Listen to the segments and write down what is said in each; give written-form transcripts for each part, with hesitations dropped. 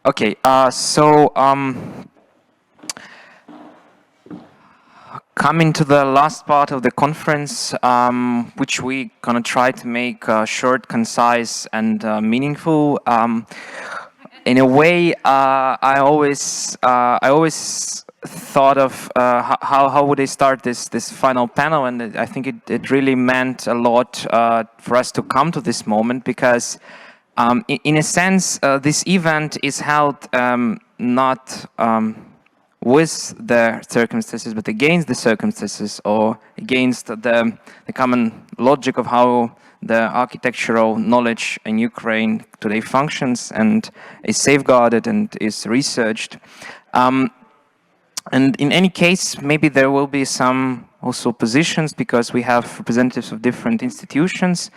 Okay, coming to the last part of the conference, which we gonna try to make short, concise, and meaningful. In a way, I always thought of how would I start this final panel, and I think it really meant a lot for us to come to this moment, because in a sense this event is held not with the circumstances, but against the circumstances, or against the common logic of how the architectural knowledge in Ukraine today functions and is safeguarded and is researched. And in any case, maybe there will be some also positions, because we have representatives of different institutions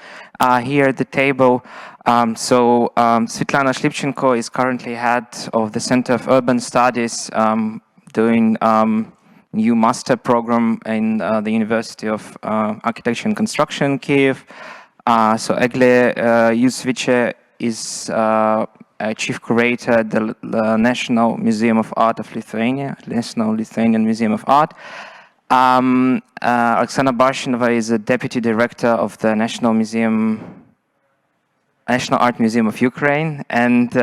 here at the table. Svitlana Shlipchenko is currently head of the Center of Urban Studies, doing new master program in the University of Architecture and Construction in Kiev. Eglė Juocevičiūtė is chief curator at the National Museum of Art of Lithuania, National Lithuanian Museum of Art. Oksana Barshynova is a deputy director of the National Art Museum of Ukraine, and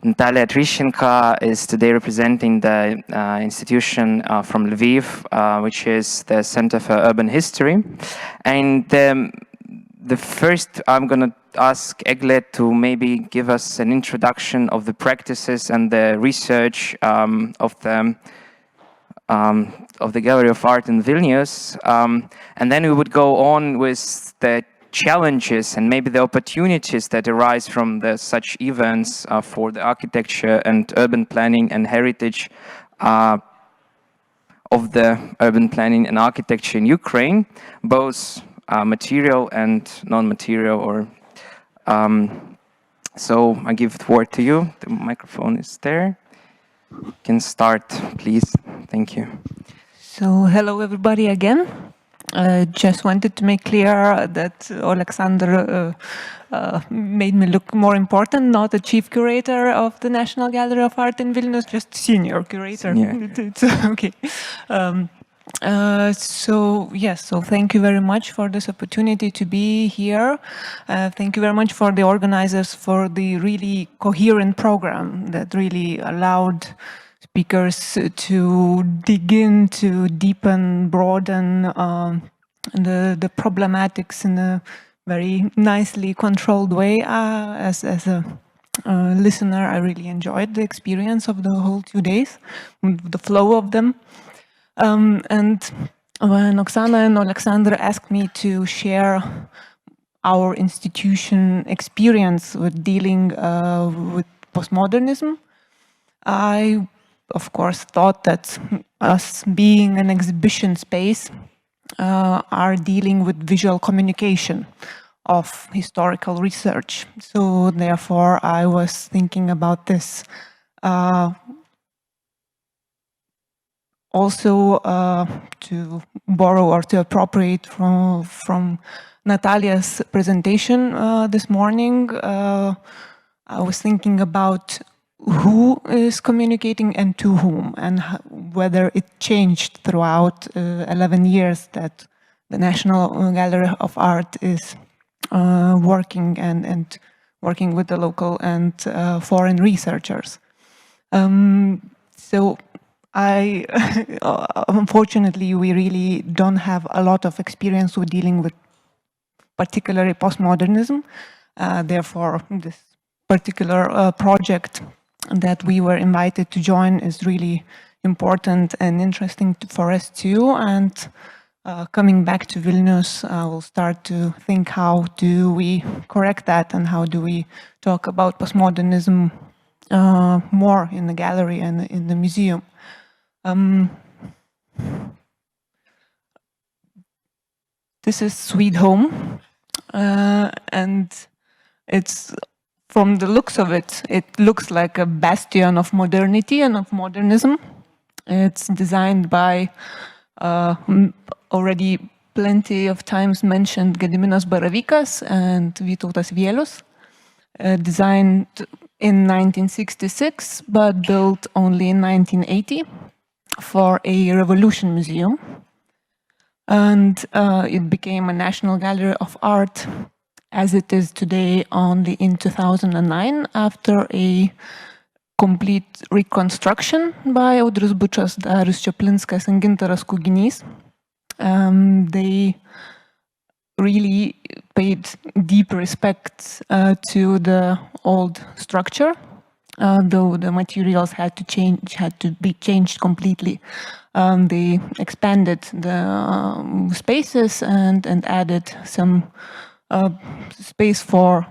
Natalia Otrishchenko is today representing the institution from Lviv, which is the Center for Urban History. And the first, I'm going to ask Eglė to maybe give us an introduction of the practices and the research of the Gallery of Art in Vilnius, and then we would go on with the challenges and maybe the opportunities that arise from such events for the architecture and urban planning and heritage of the urban planning and architecture in Ukraine, both material and non-material. Or so I give the word to you. The microphone is there. You can start, please. Thank you. So hello everybody again. Just wanted to make clear that Oleksandr made me look more important, not a chief curator of the National Gallery of Art in Vilnius, just senior curator. It's okay. So thank you very much for this opportunity to be here. Thank you very much for the organizers for the really coherent program that really allowed speakers to dig in, to deepen, broaden the problematics in a very nicely controlled way. As a listener, I really enjoyed the experience of the whole 2 days, the flow of them. And when Oksana and Oleksandr asked me to share our institution experience with dealing with postmodernism, I of course thought that us being an exhibition space are dealing with visual communication of historical research. So therefore I was thinking about this. Also to borrow or to appropriate from Natalia's presentation this morning, I was thinking about who is communicating and to whom, and whether it changed throughout 11 years that the National Gallery of Art is working and working with the local and foreign researchers. So unfortunately, we really don't have a lot of experience with dealing with particularly postmodernism. Therefore, this particular project that we were invited to join is really important and interesting for us too. And coming back to Vilnius, we'll start to think, how do we correct that, and how do we talk about postmodernism more in the gallery and in the museum. This is Sweet Home, and it's, from the looks of it, it looks like a bastion of modernity and of modernism. It's designed by already plenty of times mentioned Gediminas Baravykas and Vytautas Vielius, designed in 1966, but built only in 1980 for a revolution museum. And it became a National Gallery of Art as it is today only in 2009 after a complete reconstruction by Audrius Bučas, Darius Čaplinskas and Gintaras Kuginys. They really paid deep respect to the old structure, though the materials had to be changed completely. They expanded the spaces and added some space for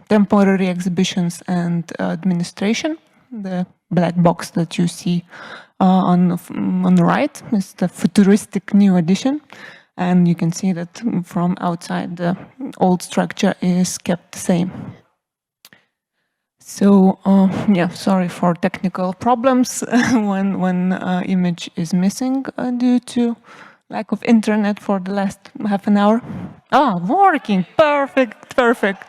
temporary exhibitions and administration. The black box that you see on the right is the futuristic new edition. And you can see that from outside the old structure is kept the same. So, yeah, sorry for technical problems when image is missing due to lack of internet for the last half an hour. Ah, working, perfect, perfect.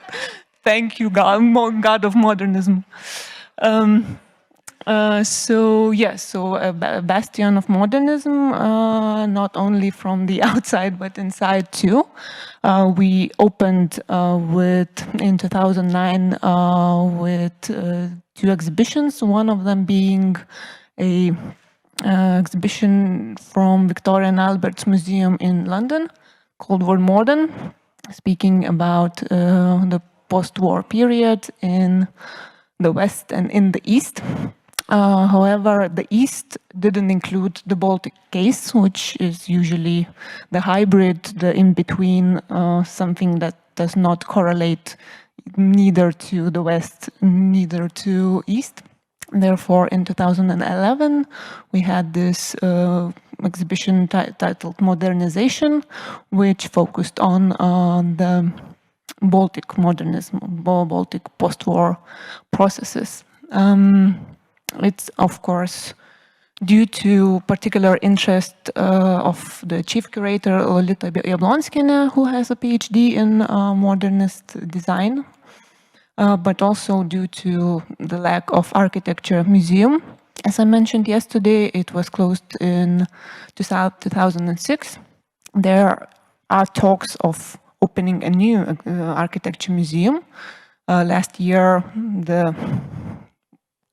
Thank you, God of modernism. So yes, so a bastion of modernism, not only from the outside but inside too. We opened in 2009 with 2 exhibitions. One of them being a exhibition from Victoria and Albert's Museum in London called World Modern, speaking about the post-war period in the West and in the East. However, the East didn't include the Baltic case, which is usually the hybrid, the in-between, something that does not correlate neither to the West, neither to East. Therefore, in 2011, we had this exhibition titled Modernization, which focused on the Baltic modernism, Baltic post-war processes. It's, of course, due to particular interest of the chief curator, Lolita Jablonskienė, who has a PhD in modernist design, but also due to the lack of architecture museum. As I mentioned yesterday, it was closed in 2006. There are talks of opening a new architecture museum. Last year, the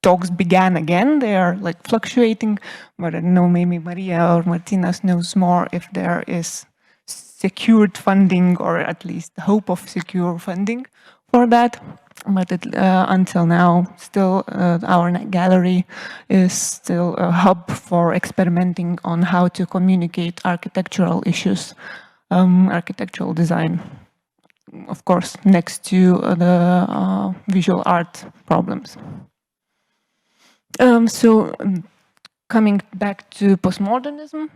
talks began again. They are like fluctuating, but I don't know, maybe Maria or Martinas knows more if there is secured funding or at least the hope of secure funding for that. But until now, still our gallery is still a hub for experimenting on how to communicate architectural issues, architectural design, of course, next to the visual art problems. So coming back to postmodernism,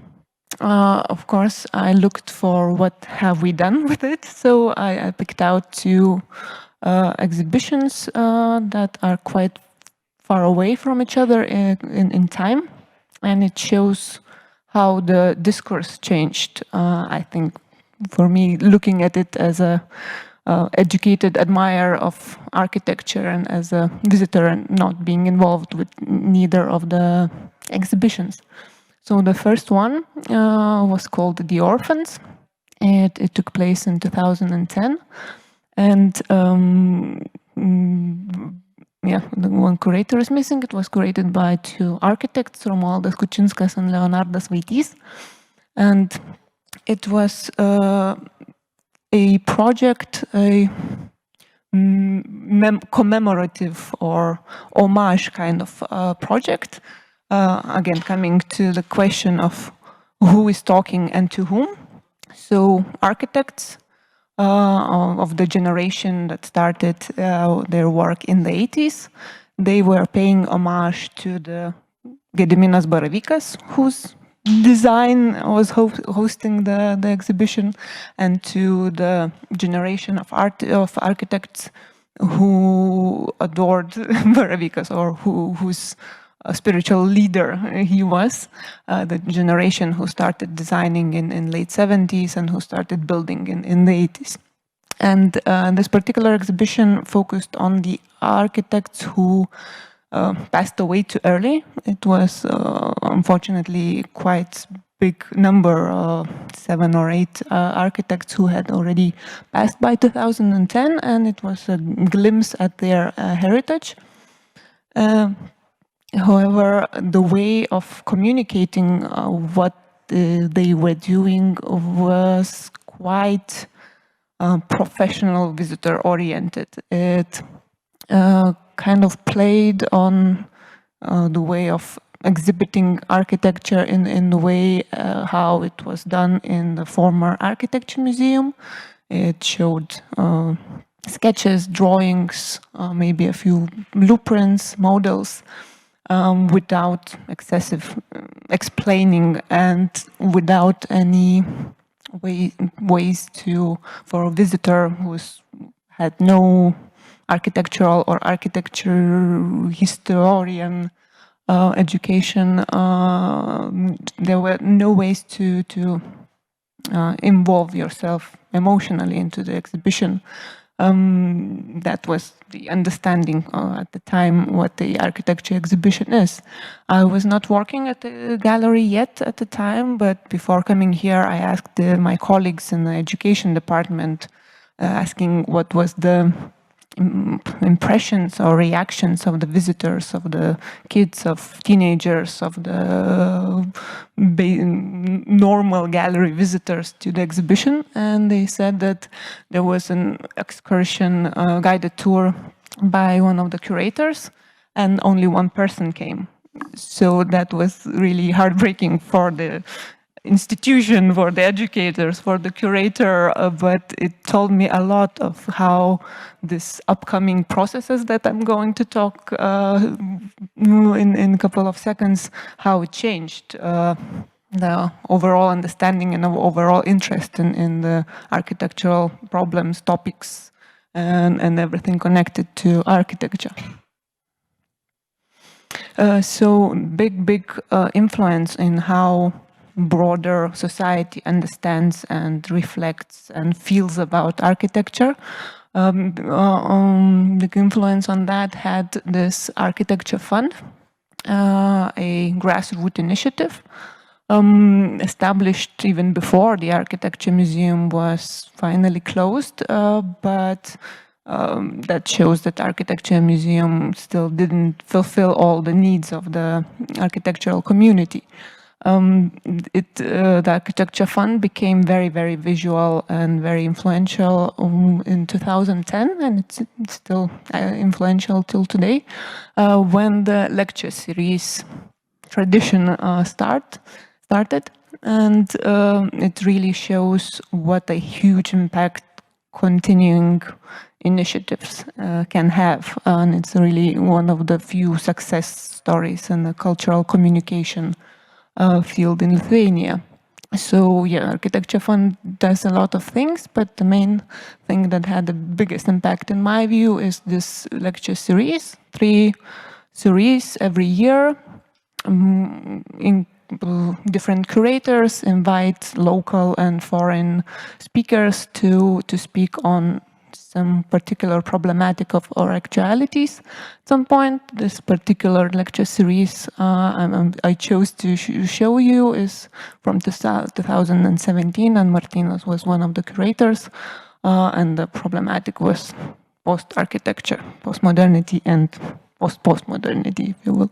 of course, I looked for what have we done with it. So I picked out 2 exhibitions that are quite far away from each other in time. And it shows how the discourse changed. I think for me, looking at it as a educated admirer of architecture and as a visitor and not being involved with neither of the exhibitions. So the first one was called The Orphans. It took place in 2010. And yeah, the one curator is missing. It was curated by 2 architects, Romualdas Kučinskas and Leonardas Vaitys. And it was a project, a commemorative or homage kind of project. Again, coming to the question of who is talking and to whom. So architects of the generation that started their work in the 80s, they were paying homage to the Gediminas Baravykas, whose design was hosting the exhibition, and to the generation of architects who adored Baravykas, or whose spiritual leader he was, the generation who started designing in late 70s and who started building in the 80s. And this particular exhibition focused on the architects who passed away too early. It was unfortunately quite big number, 7 or 8 architects who had already passed by 2010, and it was a glimpse at their heritage. However, the way of communicating what they were doing was quite professional, visitor-oriented. It kind of played on the way of exhibiting architecture in the way how it was done in the former architecture museum. It showed sketches, drawings, maybe a few blueprints, models, without excessive explaining and without any ways for a visitor who had no architectural or architecture historian education. There were no ways to involve yourself emotionally into the exhibition. That was the understanding at the time what the architecture exhibition is. I was not working at the gallery yet at the time, but before coming here I asked my colleagues in the education department asking what was the impressions or reactions of the visitors, of the kids, of teenagers, of the normal gallery visitors to the exhibition. And they said that there was an excursion guided tour by one of the curators and only one person came. So that was really heartbreaking for the institution, for the educators, for the curator, but it told me a lot of how this upcoming processes that I'm going to talk in a couple of seconds, how it changed the overall understanding and overall interest in the architectural problems, topics, and everything connected to architecture. So big influence in how broader society understands and reflects and feels about architecture. Big influence on that had this architecture fund, a grassroots initiative established even before the architecture museum was finally closed, but that shows that architecture museum still didn't fulfill all the needs of the architectural community. The Architecture Fund became very visual and very influential in 2010, and it's still influential till today, when the lecture series tradition started, and it really shows what a huge impact continuing initiatives can have, and it's really one of the few success stories in the cultural communication field in Lithuania. So yeah, Architecture Fund does a lot of things, but the main thing that had the biggest impact in my view is this lecture series, 3 series every year. Different curators invite local and foreign speakers to speak on some particular problematic or actualities. At some point, this particular lecture series I chose to show you is from 2017, and Martinas was one of the curators, and the problematic was post-architecture, post-modernity and post-postmodernity, if you will.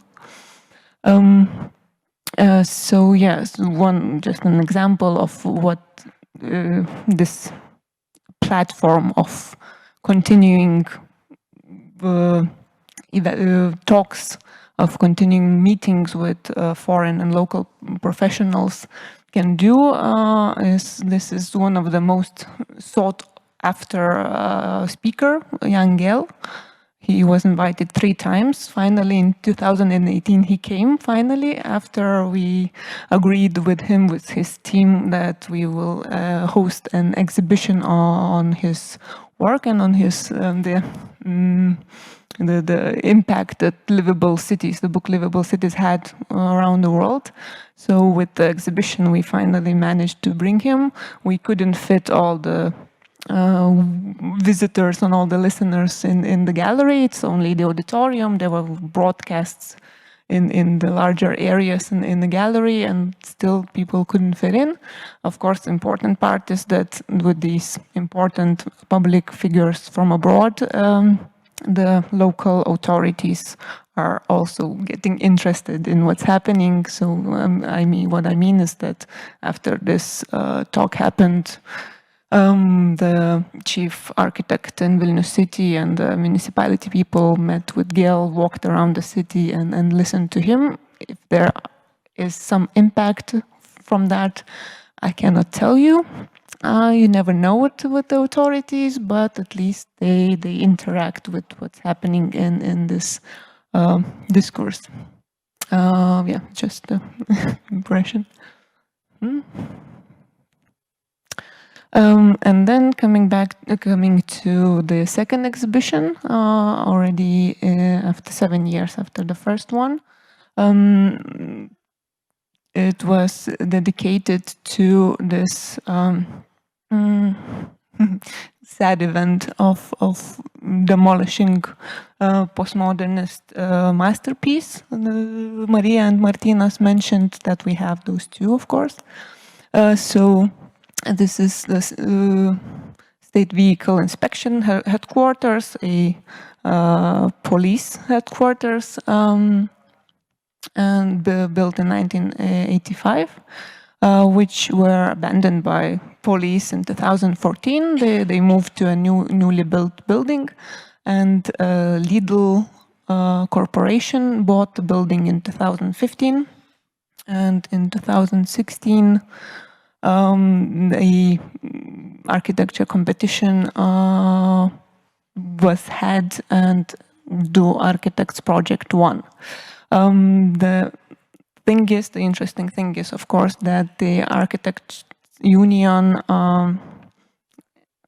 So yes, just an example of what this platform of continuing talks, of continuing meetings with foreign and local professionals can do. This is one of the most sought after speaker, young girl. He was invited 3 times. Finally, in 2018, he came finally after we agreed with him, with his team, that we will host an exhibition on his work and on his the impact that livable cities, the book Livable Cities, had around the world. So with the exhibition, we finally managed to bring him. We couldn't fit all the visitors and all the listeners in the gallery. It's only the auditorium. There were broadcasts in the larger areas in the gallery, and still people couldn't fit in. Of course, the important part is that with these important public figures from abroad, the local authorities are also getting interested in what's happening. So what I mean is that after this talk happened, the chief architect in Vilnius city and the municipality people met with Gail, walked around the city and listened to him. If there is some impact from that, I cannot tell you. You never know it with the authorities, but at least they interact with what's happening in this discourse. Yeah, just the impression. And then coming to the second exhibition, already after 7 years after the first one, it was dedicated to this sad event of demolishing postmodernist masterpiece. Maria and Martinas mentioned that we have those two, of course. So this is the State Vehicle Inspection Headquarters, a police headquarters, and built in 1985, which were abandoned by police in 2014. They moved to a newly built building, and Lidl Corporation bought the building in 2015, and in 2016 the architecture competition was had, and Do Architects Project won. The interesting thing is, of course, that the Architects Union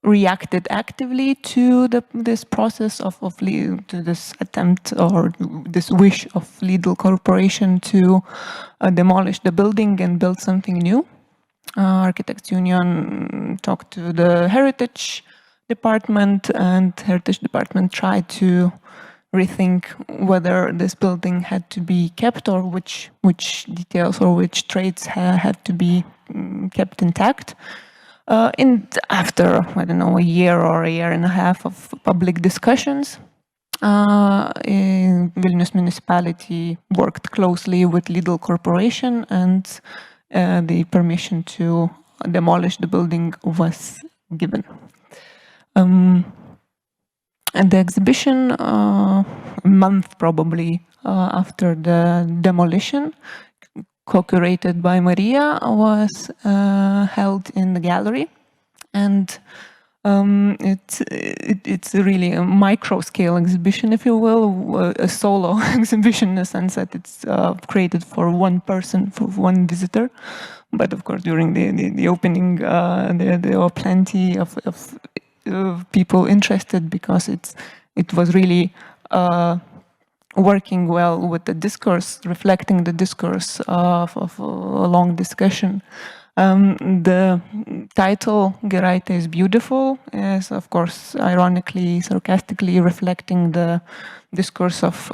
reacted actively to this process to this attempt or this wish of Lidl Corporation to demolish the building and build something new. Architects Union talked to the Heritage Department, and Heritage Department tried to rethink whether this building had to be kept, or which details or which traits had to be kept intact. After, I don't know, a year or a year and a half of public discussions, Vilnius municipality worked closely with Lidl Corporation, and the permission to demolish the building was given. And the exhibition, a month probably after the demolition, co-curated by Maria, was held in the gallery, and it's really a micro-scale exhibition, if you will, a solo exhibition in the sense that it's created for one person, for one visitor. But of course, during the opening, there were plenty of people interested, because it was really working well with the discourse, reflecting the discourse of a long discussion. The title, Geraitė is beautiful, is of course ironically, sarcastically reflecting the discourse of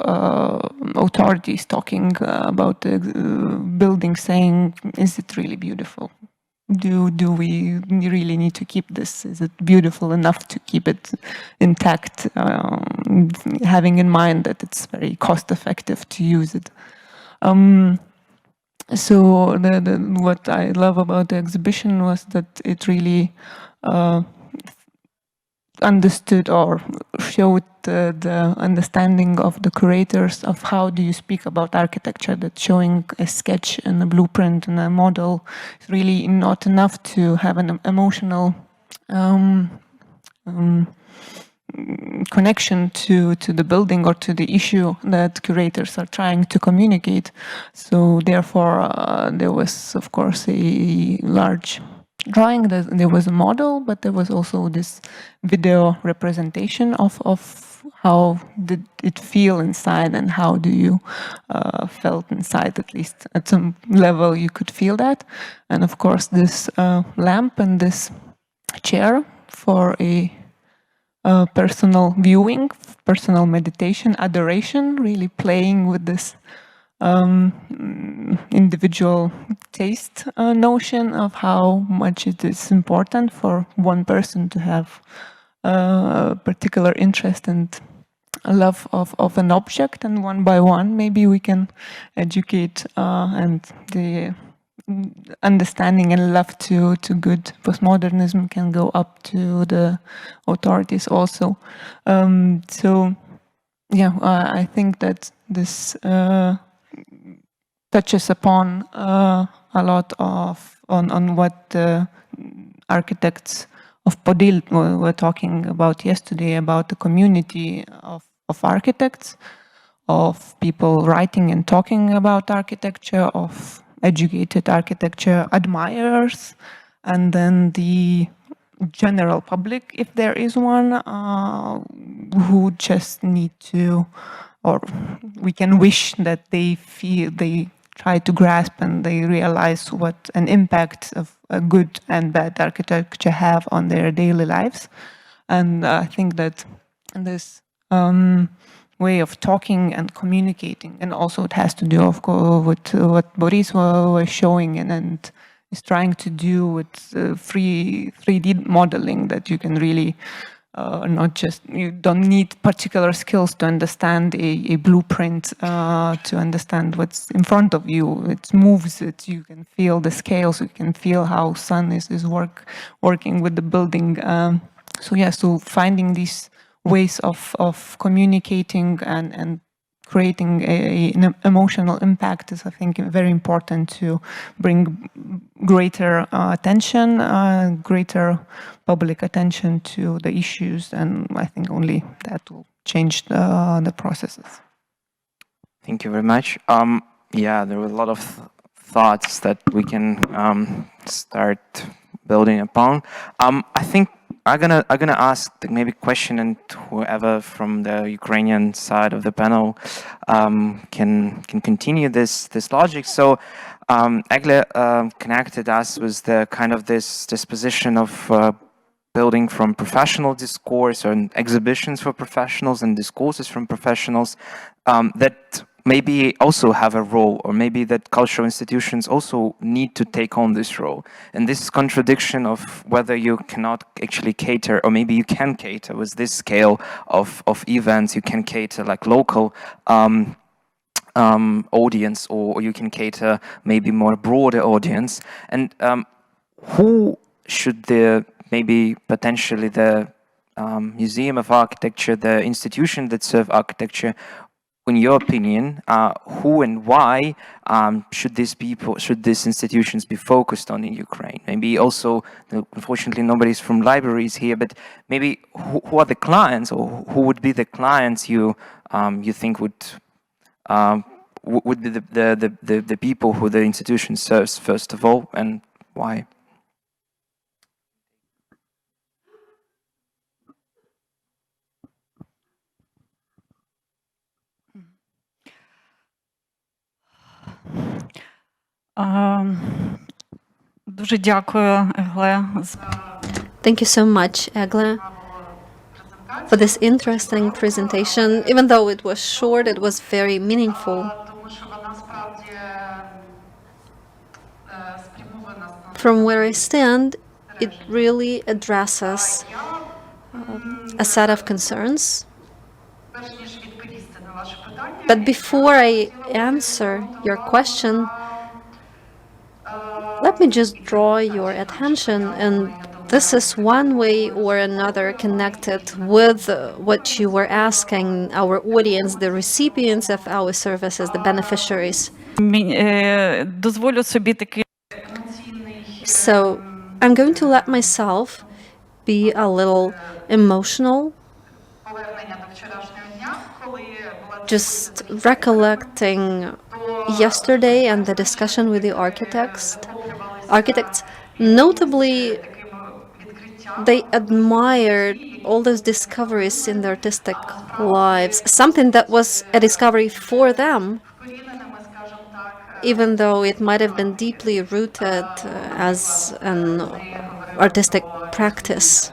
authorities talking about the building, saying, is it really beautiful? Do we really need to keep this? Is it beautiful enough to keep it intact, having in mind that it's very cost effective to use it? So what I love about the exhibition was that it really understood or showed the understanding of the curators of how do you speak about architecture, that showing a sketch and a blueprint and a model is really not enough to have an emotional connection to the building or to the issue that curators are trying to communicate. So therefore there was, of course, a large drawing. There was a model, but there was also this video representation of how did it feel inside, and how do you felt inside, at least at some level you could feel that. And of course this lamp and this chair for a personal viewing, personal meditation, adoration, really playing with this individual taste notion of how much it is important for one person to have a particular interest and a love of an object, and one by one maybe we can educate and the understanding and love to good postmodernism can go up to the authorities also. So yeah, I think that this touches upon a lot on what the architects of Podil were talking about yesterday, about the community of architects, of people writing and talking about architecture, of educated architecture admirers, and then the general public, if there is one, who just need to, or we can wish that they feel, they try to grasp and they realize what an impact of a good and bad architecture have on their daily lives. And I think that this way of talking and communicating, and also it has to do, of course, with what Boris was showing and is trying to do with 3D modeling, that you can really not just, you don't need particular skills to understand a blueprint, to understand what's in front of you. It moves, you can feel the scales, you can feel how sun is working with the building. So yeah, so finding these ways of communicating and creating an emotional impact is, I think, very important to bring greater attention, greater public attention to the issues, and I think only that will change the processes. Thank you very much. Yeah, there were a lot of thoughts that we can start building upon. I think I'm gonna ask maybe question, and whoever from the Ukrainian side of the panel can continue this logic. So Eglė connected us with the kind of this position of building from professional discourse and exhibitions for professionals and discourses from professionals that maybe also have a role, or maybe that cultural institutions also need to take on this role. And this contradiction of whether you cannot actually cater, or maybe you can cater with this scale of events, you can cater like local audience, or you can cater maybe more broader audience. And who should maybe potentially the Museum of Architecture, the institution that serve architecture, in your opinion, who and why should these institutions be focused on in Ukraine? Maybe also, unfortunately, nobody's from libraries here, but maybe who are the clients, or who would be the clients you think would be the people who the institution serves first of all, and why? Дуже дякую, Егле. Thank you so much, Eglė, for this interesting presentation. Even though it was short, it was very meaningful. From where I stand, it really addresses a set of concerns. But before I answer your question, let me just draw your attention, and this is one way or another connected with what you were asking our audience, the recipients of our services, the beneficiaries. Дозволю собі такий. So I'm going to let myself be a little emotional, just recollecting yesterday and the discussion with the architects. Notably, they admired all those discoveries in their artistic lives, something that was a discovery for them, even though it might have been deeply rooted as an artistic practice.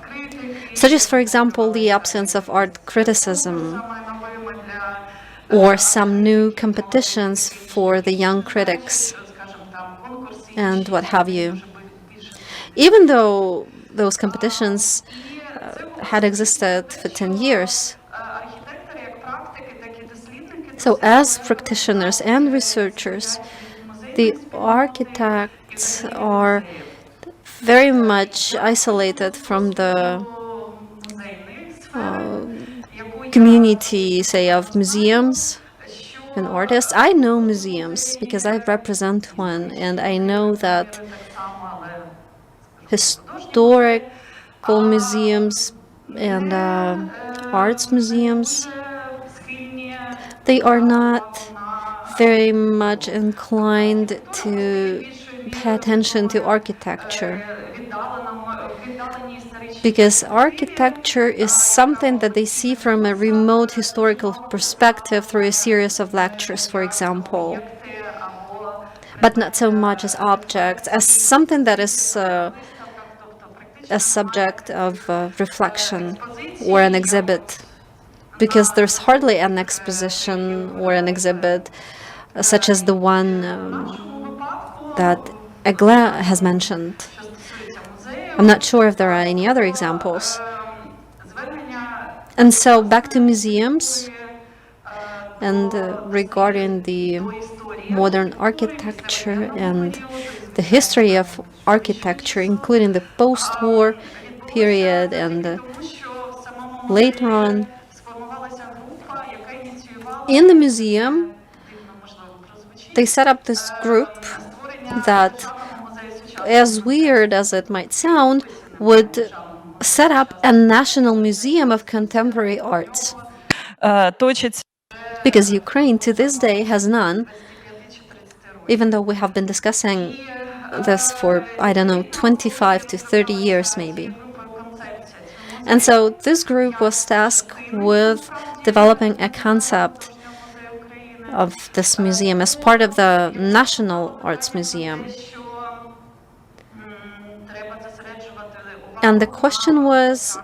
such as, for example, the absence of art criticism or some new competitions for the young critics and what have you. Even though those competitions had existed for 10 years. So as practitioners and researchers, the architects are very much isolated from the community, say, of museums and artists. I know museums because I represent one, and I know that historical museums and arts museums, they are not very much inclined to pay attention to architecture, because architecture is something that they see from a remote historical perspective through a series of lectures, for example, but not so much as objects, as something that is a subject of reflection or an exhibit, because there's hardly an exposition or an exhibit such as the one that Eglė has mentioned. I'm not sure if there are any other examples. And so back to museums, and regarding the modern architecture and the history of architecture, including the post-war period and later on. In the museum, they set up this group that, as weird as it might sound, would set up a national museum of contemporary arts. Because Ukraine to this day has none, even though we have been discussing this for, I don't know, 25 to 30 years maybe. And so this group was tasked with developing a concept of this museum as part of the National Arts Museum. And the question was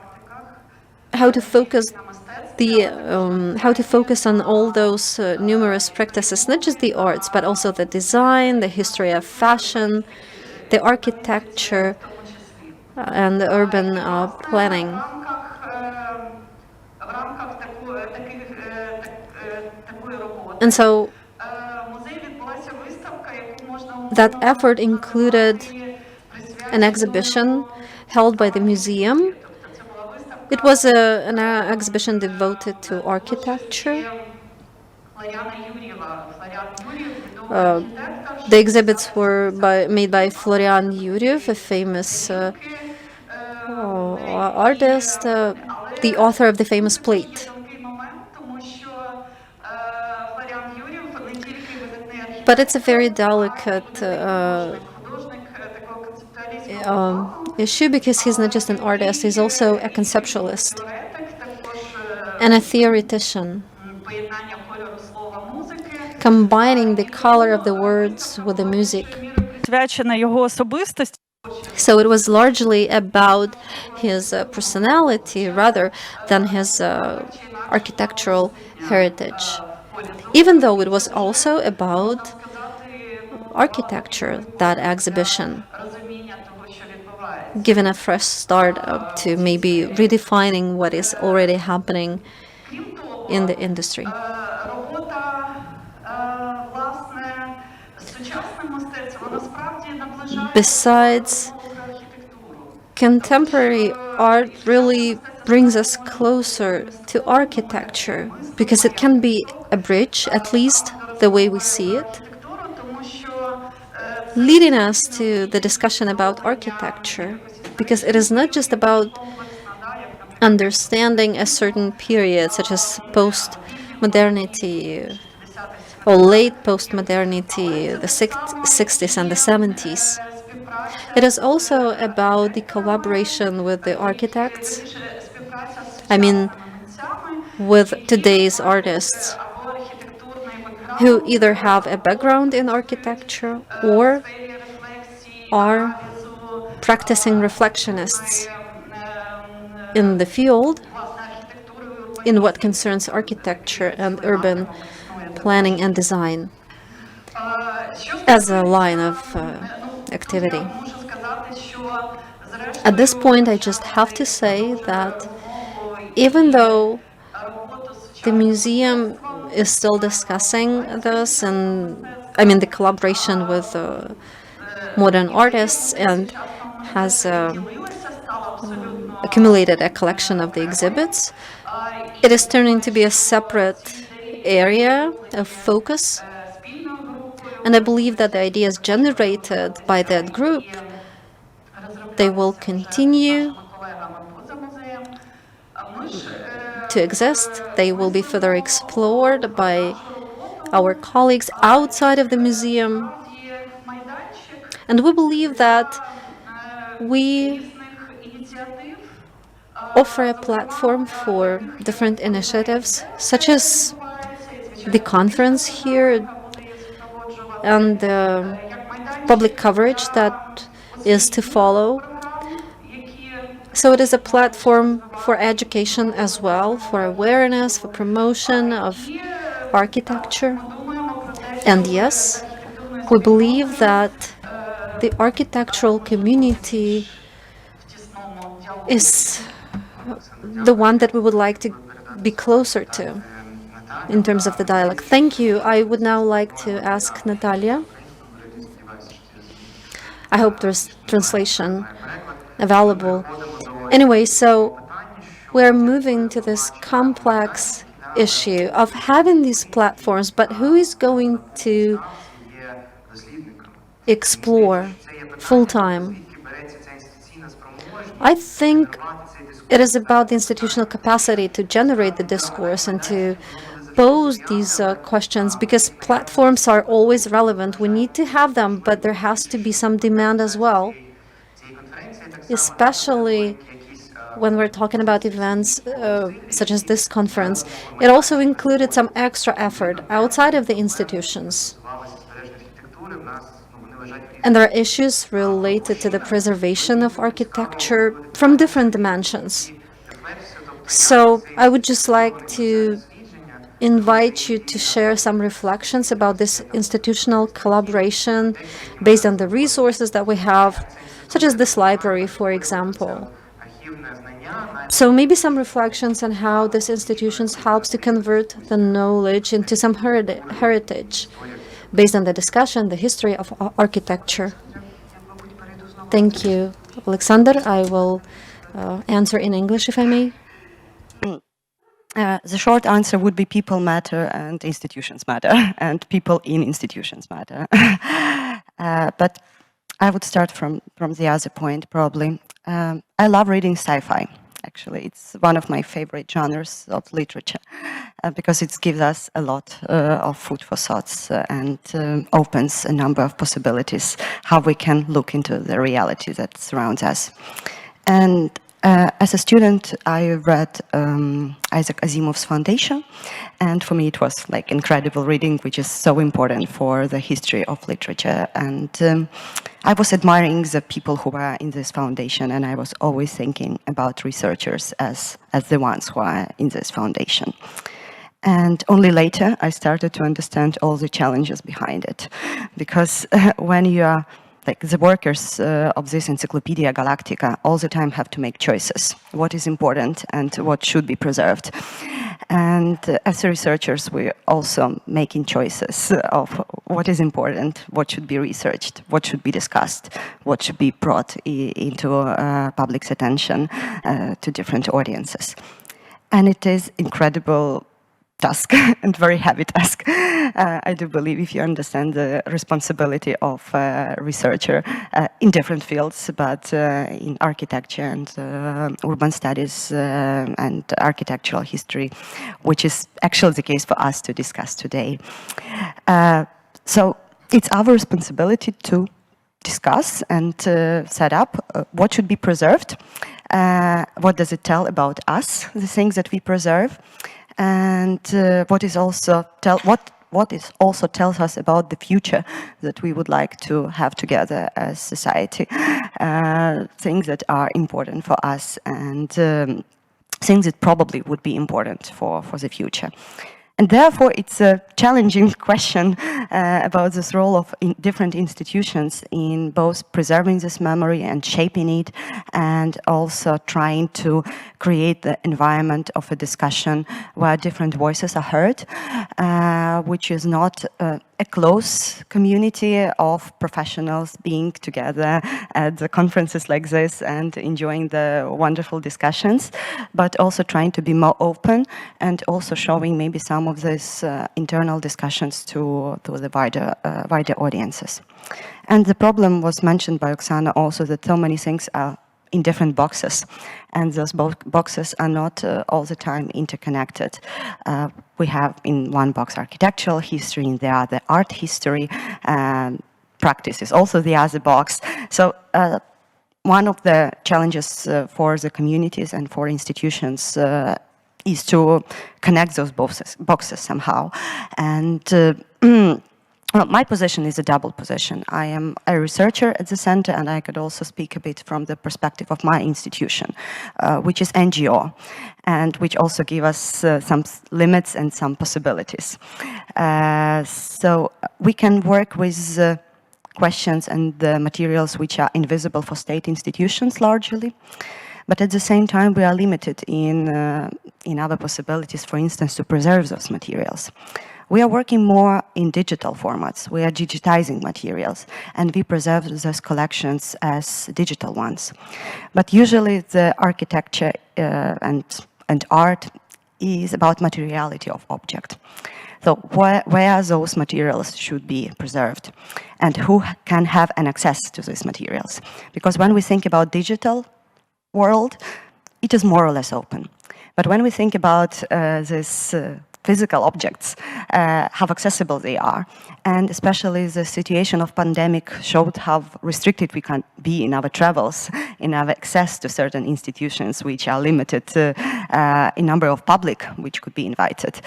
how to focus on all those numerous practices, not just the arts, but also the design, the history of fashion, the architecture, and the urban planning. And so that effort included an exhibition held by the museum. It was an exhibition devoted to architecture. The exhibits were made by Florian Yuryev, a famous artist, the author of the famous plate. But it's a very delicate issue, because he's not just an artist, he's also a conceptualist and a theoretician, combining the color of the words with the music. So it was largely about his personality rather than his architectural heritage, even though it was also about architecture, that exhibition, given a fresh start to maybe redefining what is already happening in the industry. Besides, contemporary art really brings us closer to architecture, because it can be a bridge, at least the way we see it, leading us to the discussion about architecture, because it is not just about understanding a certain period, such as post-modernity or late post-modernity, the 60s and the 70s. It is also about the collaboration with the architects, I mean, with today's artists, who either have a background in architecture or are practicing reflectionists in the field in what concerns architecture and urban planning and design as a line of activity. At this point, I just have to say that even though the museum is still discussing this, and I mean the collaboration with modern artists, and has accumulated a collection of the exhibits, it is turning to be a separate area of focus. And I believe that the ideas generated by that group, they will continue to exist. They will be further explored by our colleagues outside of the museum. And we believe that we offer a platform for different initiatives, such as the conference here and the public coverage that is to follow. So it is a platform for education as well, for awareness, for promotion of architecture. And yes, we believe that the architectural community is the one that we would like to be closer to in terms of the dialogue. Thank you. I would now like to ask Natalia. I hope there's translation available. Anyway, so we're moving to this complex issue of having these platforms, but who is going to explore full-time? I think it is about the institutional capacity to generate the discourse and to pose these questions, because platforms are always relevant. We need to have them, but there has to be some demand as well, especially when we're talking about events such as this conference. It also included some extra effort outside of the institutions. And there are issues related to the preservation of architecture from different dimensions. So I would just like to invite you to share some reflections about this institutional collaboration based on the resources that we have, such as this library, for example. So maybe some reflections on how this institution helps to convert the knowledge into some heritage based on the discussion, the history of architecture. Thank you, Oleksandr. I will answer in English, if I may. The short answer would be people matter and institutions matter, and people in institutions matter. But I would start from the other point, probably. I love reading sci-fi, actually. It's one of my favorite genres of literature, because it gives us a lot of food for thoughts and opens a number of possibilities, how we can look into the reality that surrounds us. And as a student, I read Isaac Asimov's Foundation, and for me it was like incredible reading, which is so important for the history of literature. And I was admiring the people who were in this foundation, and I was always thinking about researchers as the ones who are in this foundation. And only later I started to understand all the challenges behind it, because when you are like the workers of this Encyclopedia Galactica all the time have to make choices. What is important and what should be preserved. And as researchers, we're also making choices of what is important, what should be researched, what should be discussed, what should be brought into public's attention to different audiences. And it is incredible task and very heavy task. I do believe if you understand the responsibility of a researcher in different fields, but in architecture and urban studies and architectural history, which is actually the case for us to discuss today. So it's our responsibility to discuss and set up what should be preserved, what does it tell about us, the things that we preserve, and what is also what what it also tells us about the future that we would like to have together as society. Things that are important for us and things that probably would be important for the future. And therefore, it's a challenging question about this role of different institutions in both preserving this memory and shaping it, and also trying to create the environment of a discussion where different voices are heard, which is not a close community of professionals being together at the conferences like this and enjoying the wonderful discussions, but also trying to be more open and also showing maybe some of these internal discussions to the wider audiences. And the problem was mentioned by Oksana also, that so many things are in different boxes, and those boxes are not all the time interconnected. We have in one box architectural history, in the other art history, practice is also the other box. So one of the challenges for the communities and for institutions is to connect those boxes somehow. And well, my position is a double position. I am a researcher at the center, and I could also speak a bit from the perspective of my institution, which is NGO, and which also give us some limits and some possibilities. So we can work with questions and the materials which are invisible for state institutions largely, but at the same time we are limited in other possibilities, for instance, to preserve those materials. We are working more in digital formats. We are digitizing materials, and we preserve those collections as digital ones. But usually the architecture and art is about materiality of object. So where those materials should be preserved, and who can have an access to these materials? Because when we think about digital world, it is more or less open. But when we think about this physical objects, how accessible they are. And especially the situation of pandemic showed how restricted we can be in our travels, in our access to certain institutions which are limited in number of public which could be invited.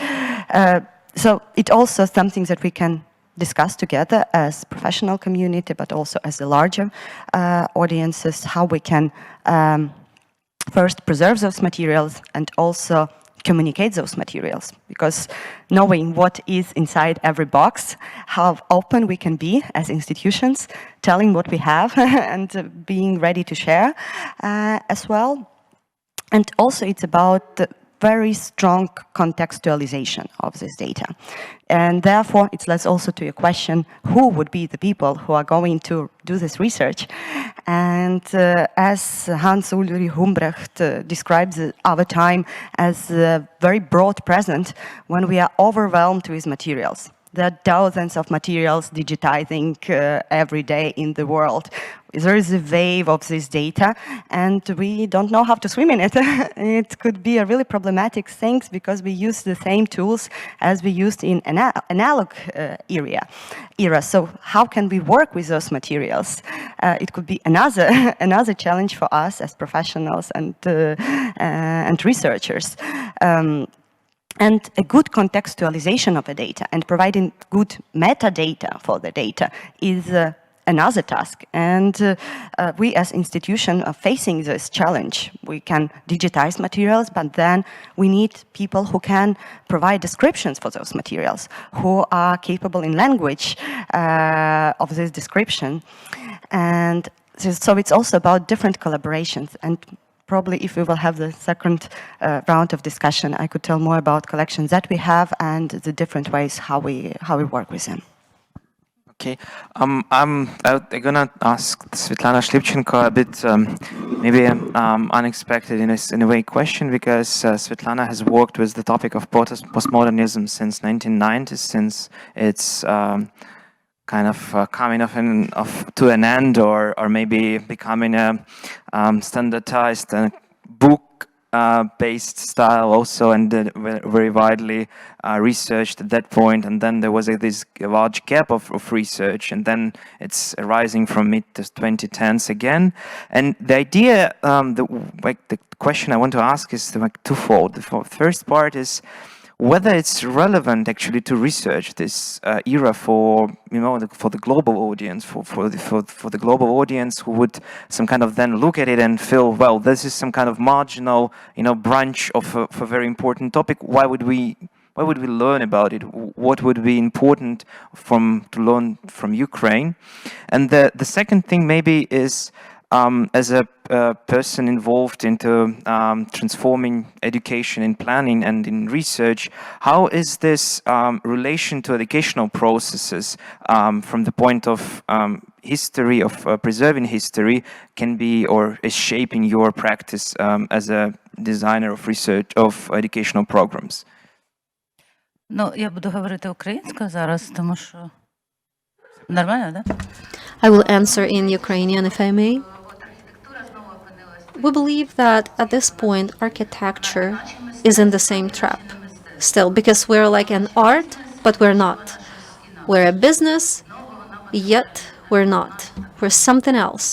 So it also something that we can discuss together as professional community, but also as the larger audiences, how we can first preserve those materials and also communicate those materials, because knowing what is inside every box, how open we can be as institutions, telling what we have and being ready to share as well. And also it's about the very strong contextualization of this data. And therefore, it leads also to a question, who would be the people who are going to do this research? And as Hans-Ulrich Humbrecht describes our time as very broad present, when we are overwhelmed with materials. There are thousands of materials digitizing every day in the world. There is a wave of this data, and we don't know how to swim in it. It could be a really problematic thing because we use the same tools as we used in analog era. So how can we work with those materials? It could be another challenge for us as professionals and researchers. And a good contextualization of the data and providing good metadata for the data is another task. And we as institution are facing this challenge. We can digitize materials, but then we need people who can provide descriptions for those materials, who are capable in language of this description. And so it's also about different collaborations. And probably if we will have the second round of discussion, I could tell more about collections that we have and the different ways how we work with them. Okay, I'm gonna ask Svitlana Shlipchenko a bit, maybe unexpected in a way question, because Svitlana has worked with the topic of postmodernism since 1990s, since it's kind of coming to an end, or maybe becoming a standardized book-based style also, and very widely researched at that point. And then there was this large gap of research, and then it's arising from mid-2010s again. And the idea, the question I want to ask is twofold. The first part is, whether it's relevant actually to research this era for for the global audience, for the global audience who would some kind of then look at it and feel, well, this is some kind of marginal branch of a very important topic. Why would we learn about it? What would be important to learn from Ukraine? And the second thing maybe is, as a person involved into transforming education in planning and in research, how is this relation to educational processes from the point of history, of preserving history, can be or is shaping your practice as a designer of research, of educational programs? Ну, я буду говорити українською зараз, тому що нормально, да? I will answer in Ukrainian, if I may. We believe that at this point, architecture is in the same trap still, because we're like an art, but we're not. We're a business, yet we're not. We're something else,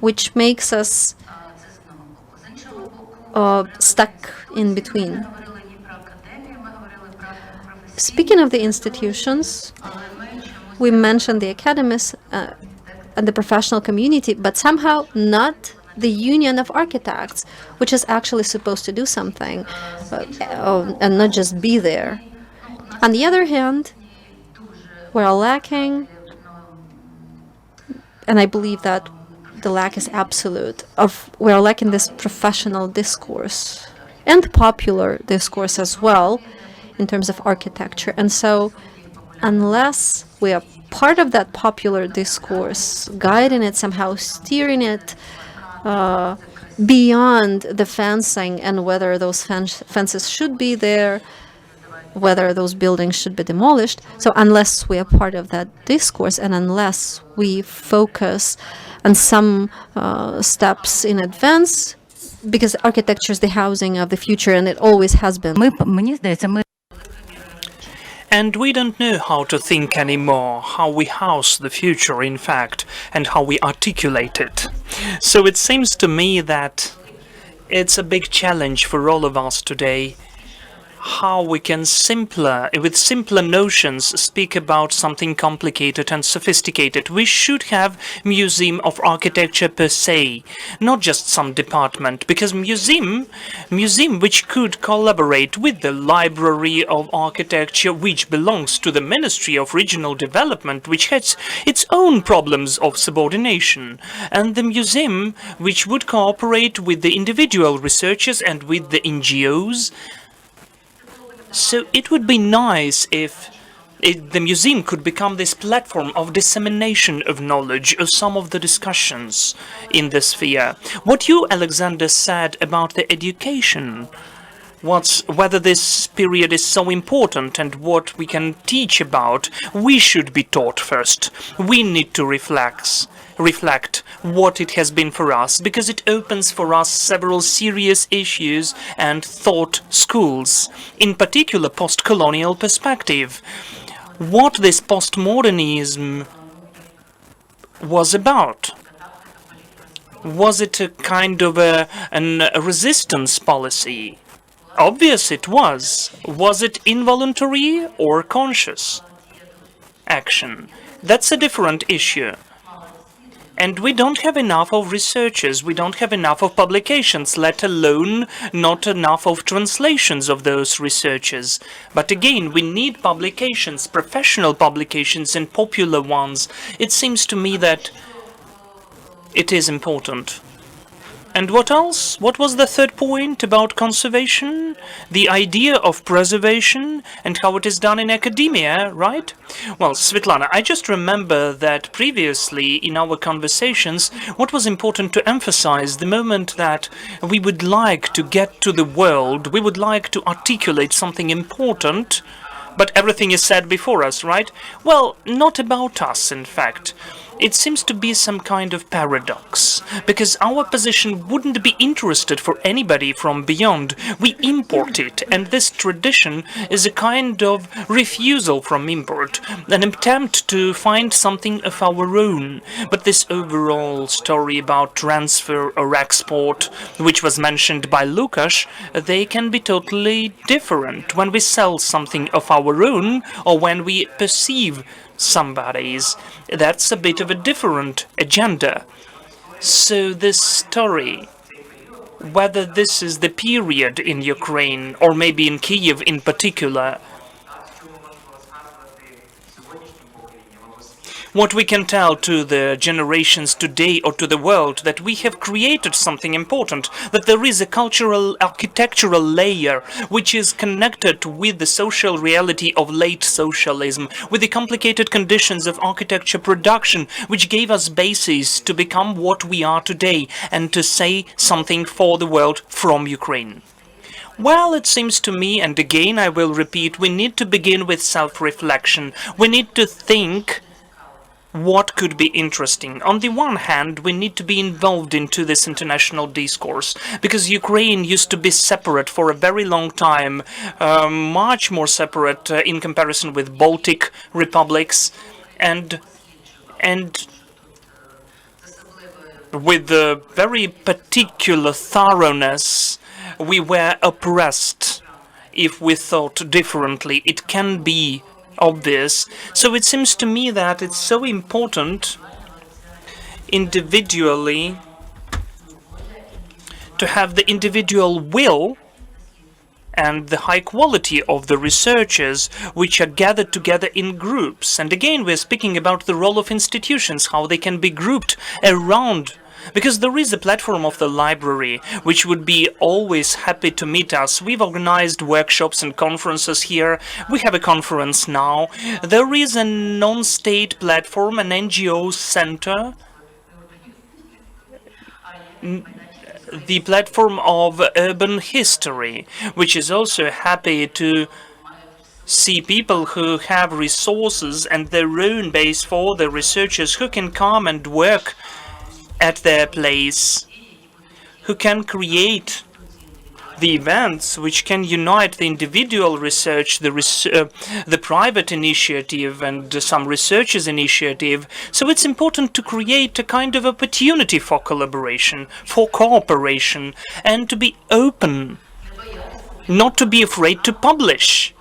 which makes us stuck in between. Speaking of the institutions, we mentioned the academies and the professional community, but somehow not the Union of Architects, which is actually supposed to do something and not just be there. On the other hand, we're lacking, and I believe that the lack is absolute, we're lacking this professional discourse and popular discourse as well in terms of architecture. And so unless we are part of that popular discourse, guiding it, somehow steering it beyond the fencing and whether those fences should be there, whether those buildings should be demolished. So unless we are part of that discourse and unless we focus on some steps in advance, because architecture is the housing of the future and it always has been. Мені здається, ми And we don't know how to think anymore, how we house the future, in fact, and how we articulate it. So it seems to me that it's a big challenge for all of us today, how we can with simpler notions, speak about something complicated and sophisticated. We should have museum of architecture per se, not just some department, because museum which could collaborate with the library of architecture, which belongs to the Ministry of Regional Development, which has its own problems of subordination, and the museum which would cooperate with the individual researchers and with the NGOs. So it would be nice if the museum could become this platform of dissemination of knowledge of some of the discussions in the sphere. What you, Alexander, said about the education, whether this period is so important and what we can teach about, we should be taught first. We need to reflect what it has been for us, because it opens for us several serious issues and thought schools, in particular post-colonial perspective. What this postmodernism was about. Was it a kind of a resistance policy? Obvious it was. Was it involuntary or conscious action? That's a different issue. And we don't have enough of researchers, we don't have enough of publications, let alone not enough of translations of those researchers. But again, we need publications, professional publications and popular ones. It seems to me that it is important. And what else? What was the third point about conservation? The idea of preservation and how it is done in academia, right? Well, Svitlana, I just remember that previously in our conversations, what was important to emphasize the moment that we would like to get to the world, we would like to articulate something important, but everything is said before us, right? Well, not about us, in fact. it seems to be some kind of paradox, because our position wouldn't be interested for anybody from beyond. We import it, and this tradition is a kind of refusal from import, an attempt to find something of our own. But this overall story about transfer or export, which was mentioned by Lukasz, they can be totally different when we sell something of our own or when we perceive somebody's. That's a bit of a different agenda. So this story, whether this is the period in Ukraine or maybe in Kiev in particular, what we can tell to the generations today or to the world, that we have created something important, that there is a cultural, architectural layer which is connected with the social reality of late socialism, with the complicated conditions of architecture production, which gave us bases to become what we are today and to say something for the world from Ukraine. Well, it seems to me, and again I will repeat, we need to begin with self-reflection. We need to think what could be interesting. On the one hand, we need to be involved into this international discourse, because Ukraine used to be separate for a very long time, much more separate in comparison with Baltic republics, and with a very particular thoroughness, we were oppressed if we thought differently. It can be obvious. So it seems to me that it's so important individually to have the individual will and the high quality of the researchers which are gathered together in groups. And again, we're speaking about the role of institutions, how they can be grouped around, because there is a platform of the library which would be always happy to meet us. We've organized workshops and conferences here. We have a conference now. There is a non-state platform, an NGO center, the platform of urban history, which is also happy to see people who have resources and their own base for the researchers who can come and work at their place, who can create the events which can unite the individual research, the private initiative, and some researchers' initiative. So it's important to create a kind of opportunity for collaboration, for cooperation, and to be open, not to be afraid to publish,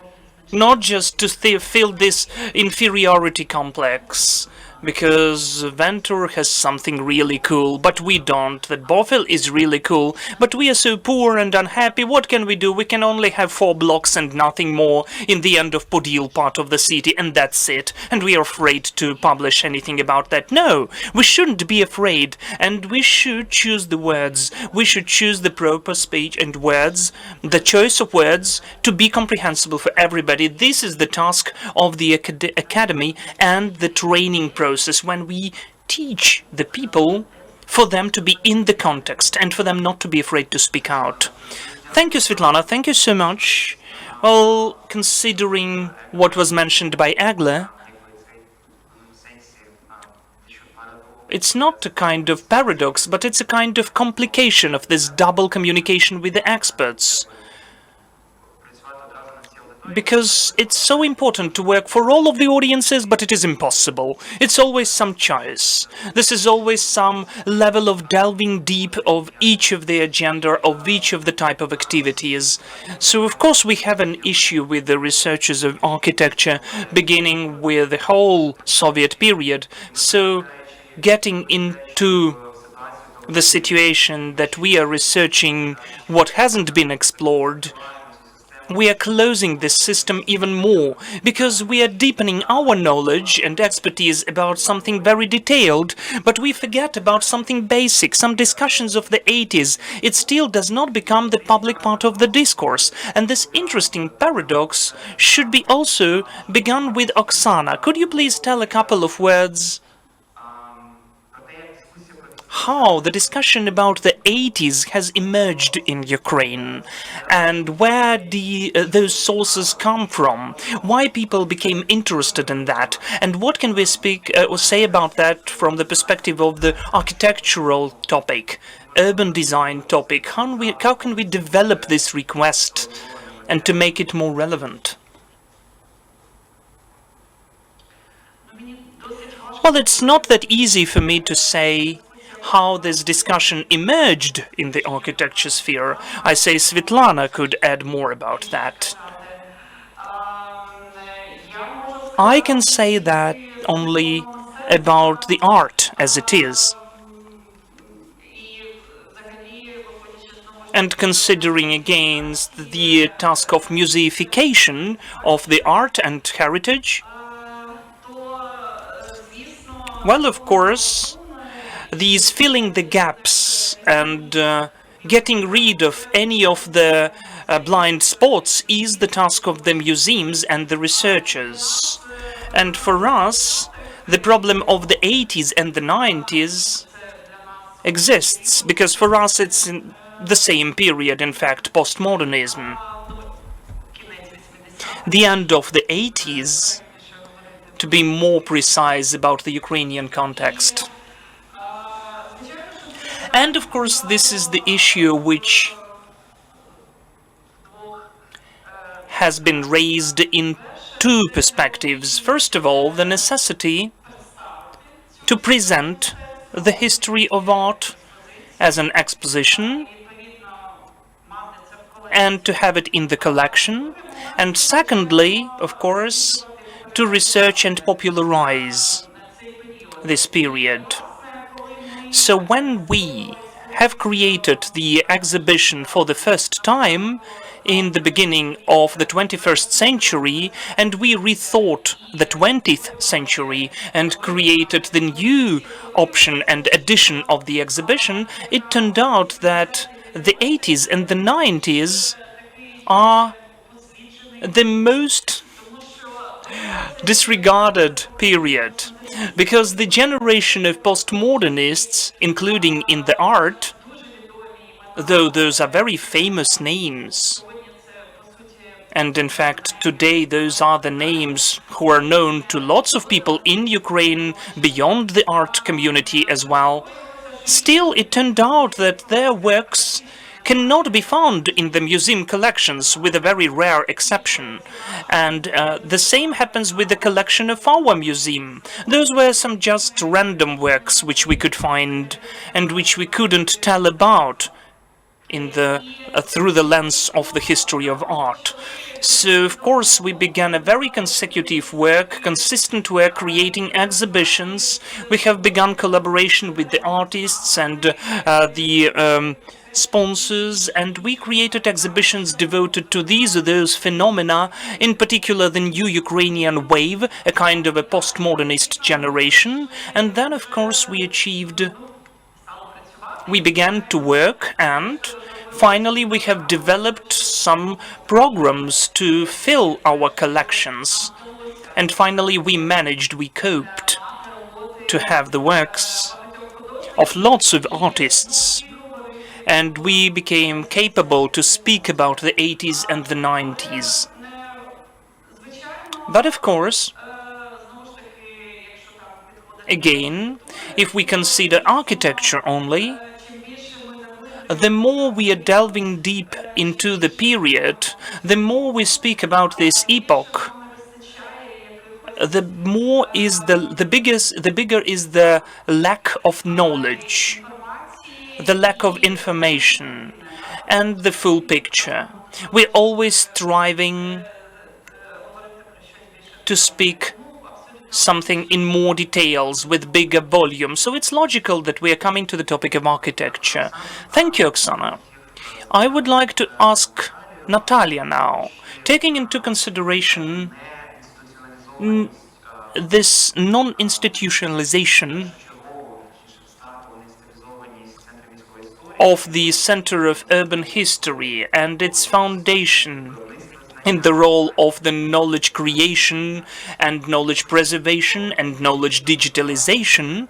not just to feel this inferiority complex, because Ventur has something really cool, but we don't. That Bothell is really cool, but we are so poor and unhappy. What can we do? We can only have 4 blocks and nothing more in the end of Podil part of the city, and that's it. And we are afraid to publish anything about that. No, we shouldn't be afraid, and we should choose the words. We should choose the proper speech and words, the choice of words, to be comprehensible for everybody. This is the task of the academy and the training process, when we teach the people for them to be in the context and for them not to be afraid to speak out. Thank you, Svitlana. Thank you so much. Well, considering what was mentioned by Eglė, it's not a kind of paradox, but it's a kind of complication of this double communication with the experts. Because it's so important to work for all of the audiences, but it is impossible. It's always some choice. This is always some level of delving deep of each of the agenda, of each of the type of activities. So, of course, we have an issue with the researchers of architecture, beginning with the whole Soviet period. So, getting into the situation that we are researching what hasn't been explored, we are closing this system even more, because we are deepening our knowledge and expertise about something very detailed, but we forget about something basic, some discussions of the 80s. It still does not become the public part of the discourse. And this interesting paradox should be also begun with Oksana. Could you please tell a couple of words how the discussion about the 80s has emerged in Ukraine, and where those sources come from, why people became interested in that, and what can we speak or say about that from the perspective of the architectural topic, urban design topic. How can we develop this request and to make it more relevant? Well, it's not that easy for me to say how this discussion emerged in the architecture sphere. I say Svitlana could add more about that. I can say that only about the art as it is. And considering against the task of museification of the art and heritage, well, of course, these filling the gaps and getting rid of any of the blind spots is the task of the museums and the researchers. And for us, the problem of the 80s and the 90s exists, because for us it's in the same period, in fact, postmodernism. The end of the 80s, to be more precise about the Ukrainian context. And of course, this is the issue which has been raised in two perspectives. First of all, the necessity to present the history of art as an exposition and to have it in the collection. And secondly, of course, to research and popularize this period. So when we have created the exhibition for the first time in the beginning of the 21st century, and we rethought the 20th century and created the new option and edition of the exhibition, it turned out that the 80s and the 90s are the most disregarded period, because the generation of postmodernists, including in the art, though those are very famous names, and in fact today those are the names who are known to lots of people in Ukraine beyond the art community as well, still it turned out that their works cannot be found in the museum collections, with a very rare exception. And the same happens with the collection of our museum. Those were some just random works which we could find and which we couldn't tell about in the through the lens of the history of art. So, of course, we began a very consecutive work, consistent work, creating exhibitions. We have begun collaboration with the artists and the sponsors, and we created exhibitions devoted to these or those phenomena, in particular the new Ukrainian wave, a kind of a postmodernist generation. And then, of course, we began to work, and finally we have developed some programs to fill our collections. And finally we coped to have the works of lots of artists. And we became capable to speak about the 80s and the 90s. But of course, again, if we consider architecture only, the more we are delving deep into the period, the more we speak about this epoch, the bigger is the lack of knowledge, the lack of information, and the full picture. We're always striving to speak something in more details with bigger volume, so it's logical that we are coming to the topic of architecture. Thank you, Oksana. I would like to ask Natalia now, taking into consideration this non-institutionalization of the Center of Urban History and its foundation in the role of the knowledge creation and knowledge preservation and knowledge digitalization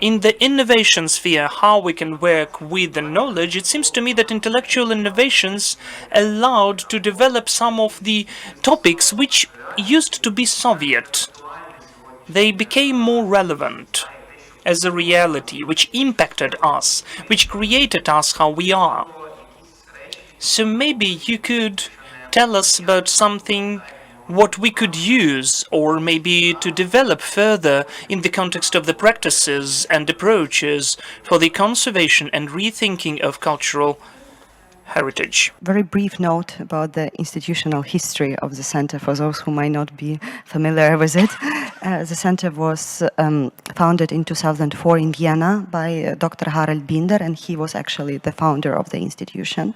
In the innovation sphere, how we can work with the knowledge, it seems to me that intellectual innovations allowed to develop some of the topics which used to be Soviet. They became more relevant as a reality, which impacted us, which created us how we are. So maybe you could tell us about something what we could use, or maybe to develop further in the context of the practices and approaches for the conservation and rethinking of cultural heritage. Very brief note about the institutional history of the center for those who might not be familiar with it. The center was founded in 2004 in Vienna by Dr. Harald Binder, and he was actually the founder of the institution.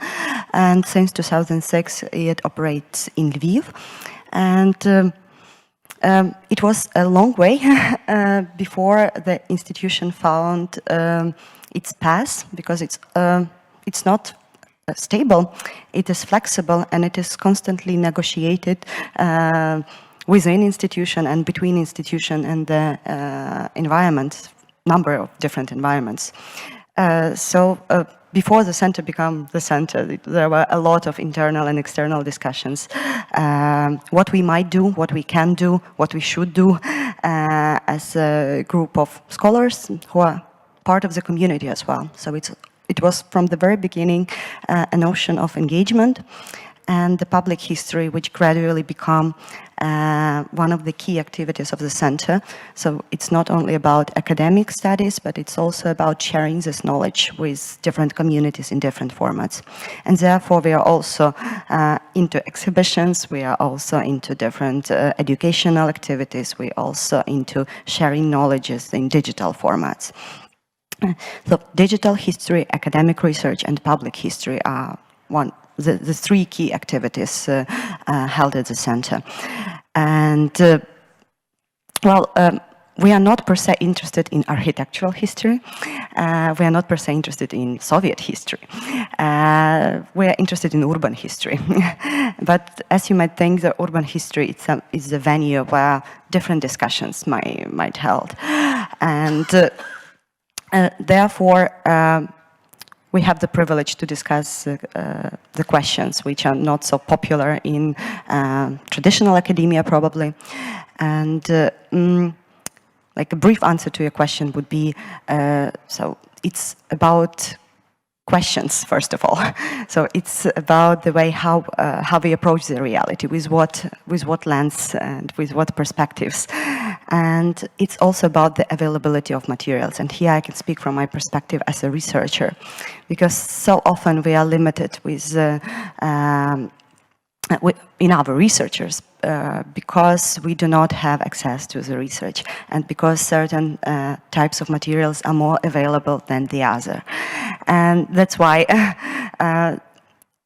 And since 2006, it operates in Lviv. And it was a long way before the institution found its path, because it's not stable, it is flexible, and it is constantly negotiated within institution and between institution and the environment, number of different environments. Before the center became the center, there were a lot of internal and external discussions. What we might do, what we can do, what we should do as a group of scholars who are part of the community as well. So it was from the very beginning a notion of engagement and the public history, which gradually become one of the key activities of the center. So it's not only about academic studies, but it's also about sharing this knowledge with different communities in different formats. And therefore, we are also into exhibitions, we are also into different educational activities, we are also into sharing knowledges in digital formats. So digital history, academic research, and public history are the three key activities held at the center. And we are not per se interested in architectural history. We are not per se interested in Soviet history. We are interested in urban history. But as you might think, the urban history is the venue where different discussions might held. And therefore, we have the privilege to discuss the questions which are not so popular in traditional academia, probably. And like a brief answer to your question would be, so it's about questions, first of all. So it's about the way how we approach the reality, with what lens and with what perspectives. And it's also about the availability of materials. And here I can speak from my perspective as a researcher, because so often we are limited with in our researchers because we do not have access to the research, and because certain types of materials are more available than the other. And that's why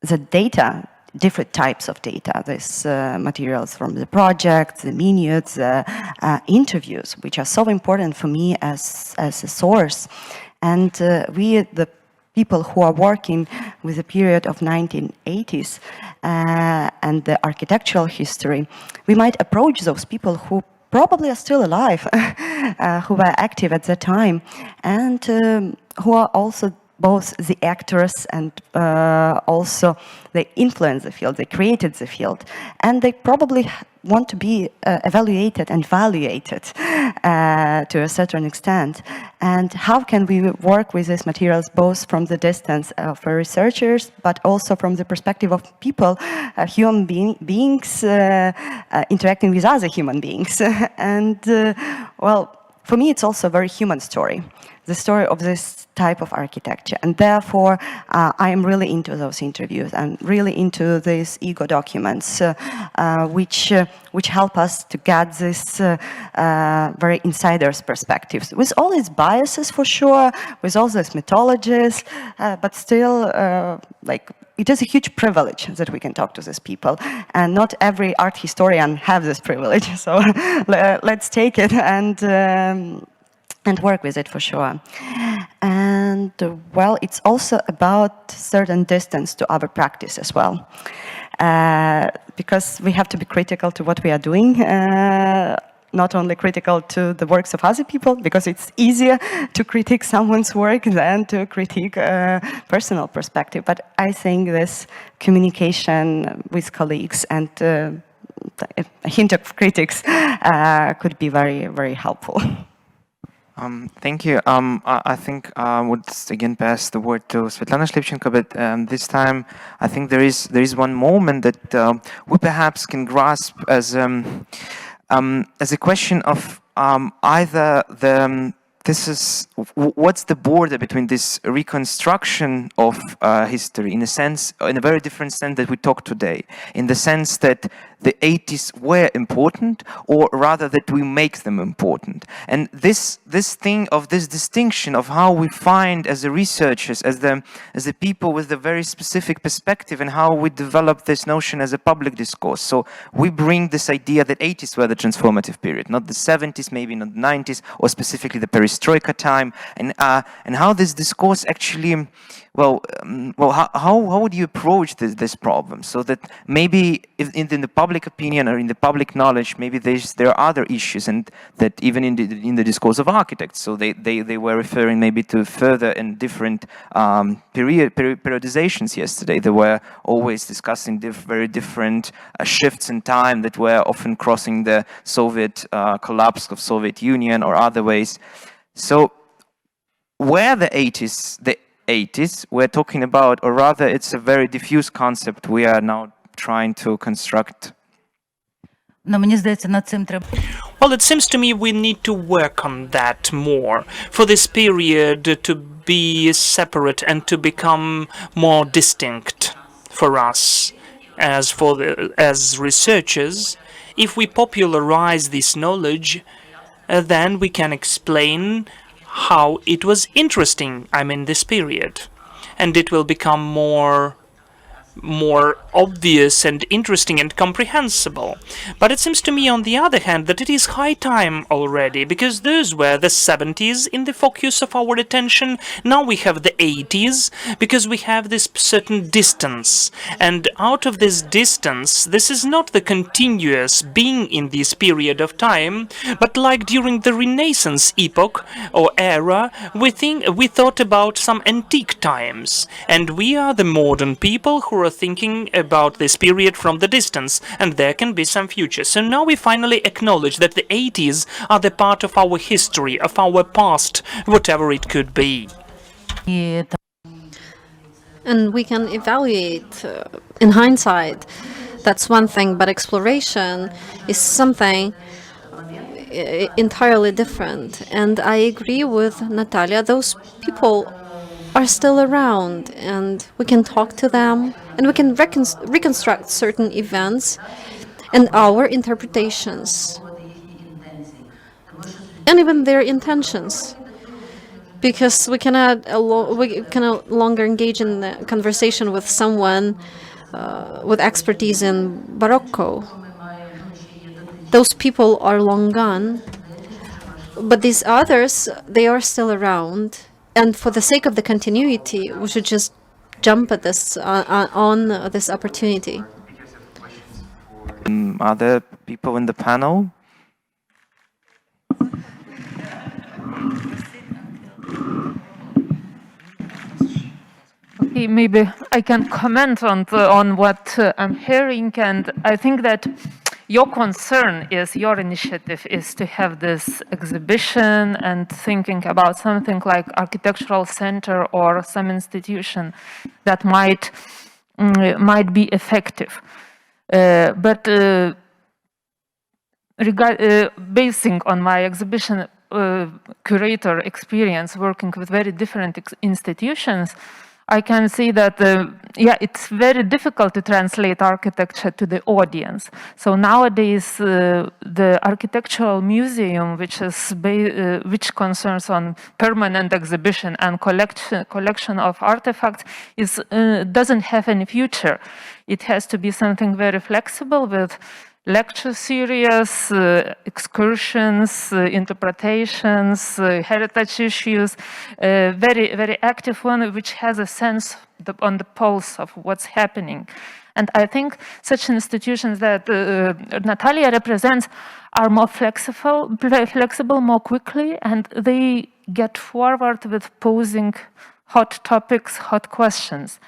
the data, different types of data, these materials from the project, the minutes, interviews, which are so important for me as a source. And we, the people who are working with the period of 1980s and the architectural history, we might approach those people who probably are still alive, who were active at that time, and who are also both the actors and also they influence the field, they created the field, and they probably want to be evaluated and evaluated to a certain extent. And how can we work with these materials both from the distance of researchers, but also from the perspective of people, human beings interacting with other human beings? And well, for me, it's also a very human story, the story of this type of architecture. And therefore, I am really into those interviews and really into these ego documents, which help us to get this very insider's perspectives, with all its biases for sure, with all these mythologies, but still, like, it is a huge privilege that we can talk to these people, and not every art historian have this privilege. So let's take it and work with it for sure. And well, it's also about certain distance to our practice as well, because we have to be critical to what we are doing. not only critical to the works of other people, because it's easier to critique someone's work than to critique a personal perspective. But I think this communication with colleagues and a hint of critics could be very, very helpful. Thank you. I think I would again pass the word to Svitlana Shlipchenko, but this time I think there is one moment that we perhaps can grasp as a question of either what's the border between this reconstruction of history in a very different sense that we talk today, in the sense that the 80s were important, or rather that we make them important. And this thing of this distinction of how we find as the researchers, as the people with a very specific perspective, and how we develop this notion as a public discourse. So we bring this idea that 80s were the transformative period, not the 70s, maybe not the 90s, or specifically the perestroika time, and how this discourse actually, how would you approach this problem, so that maybe in the public opinion or in the public knowledge, maybe there are other issues, and that even in the discourse of architects, so they were referring maybe to further and different periodizations yesterday. They were always discussing very different shifts in time that were often crossing the Soviet collapse of Soviet Union or other ways. So where the 80s we're talking about, or rather it's a very diffuse concept we are now trying to construct? Well, it seems to me we need to work on that more, for this period to be separate and to become more distinct for us as researchers. If we popularize this knowledge, then we can explain how it was interesting, this period, and it will become more obvious and interesting and comprehensible. But it seems to me, on the other hand, that it is high time already, because those were the 70s in the focus of our attention. Now we have the 80s, because we have this certain distance, and out of this distance, this is not the continuous being in this period of time, but like during the Renaissance epoch or era, we thought about some antique times, and we are the modern people who are thinking about this period from the distance, and there can be some future. So now we finally acknowledge that the 80s are the part of our history, of our past, whatever it could be. And we can evaluate in hindsight. That's one thing, but exploration is something entirely different. And I agree with Natalia, those people are still around, and we can talk to them, and we can reconstruct certain events and our interpretations, and even their intentions, because we cannot longer engage in a conversation with someone with expertise in Barocco. Those people are long gone, but these others, they are still around. And for the sake of the continuity, we should just jump at this on this opportunity. Other people in the panel? Okay, maybe I can comment on what I'm hearing, and I think that your concern is, your initiative is to have this exhibition and thinking about something like architectural center or some institution that might be effective. But basing on my exhibition curator experience working with very different institutions, I can see that, it's very difficult to translate architecture to the audience. So nowadays, the architectural museum, which concerns on permanent exhibition and collection of artifacts, doesn't have any future. It has to be something very flexible with lecture series, excursions, interpretations, heritage issues, very, very active one, which has a sense on the pulse of what's happening. And I think such institutions that Natalia represents are more flexible, more quickly, and they get forward with posing hot topics, hot questions.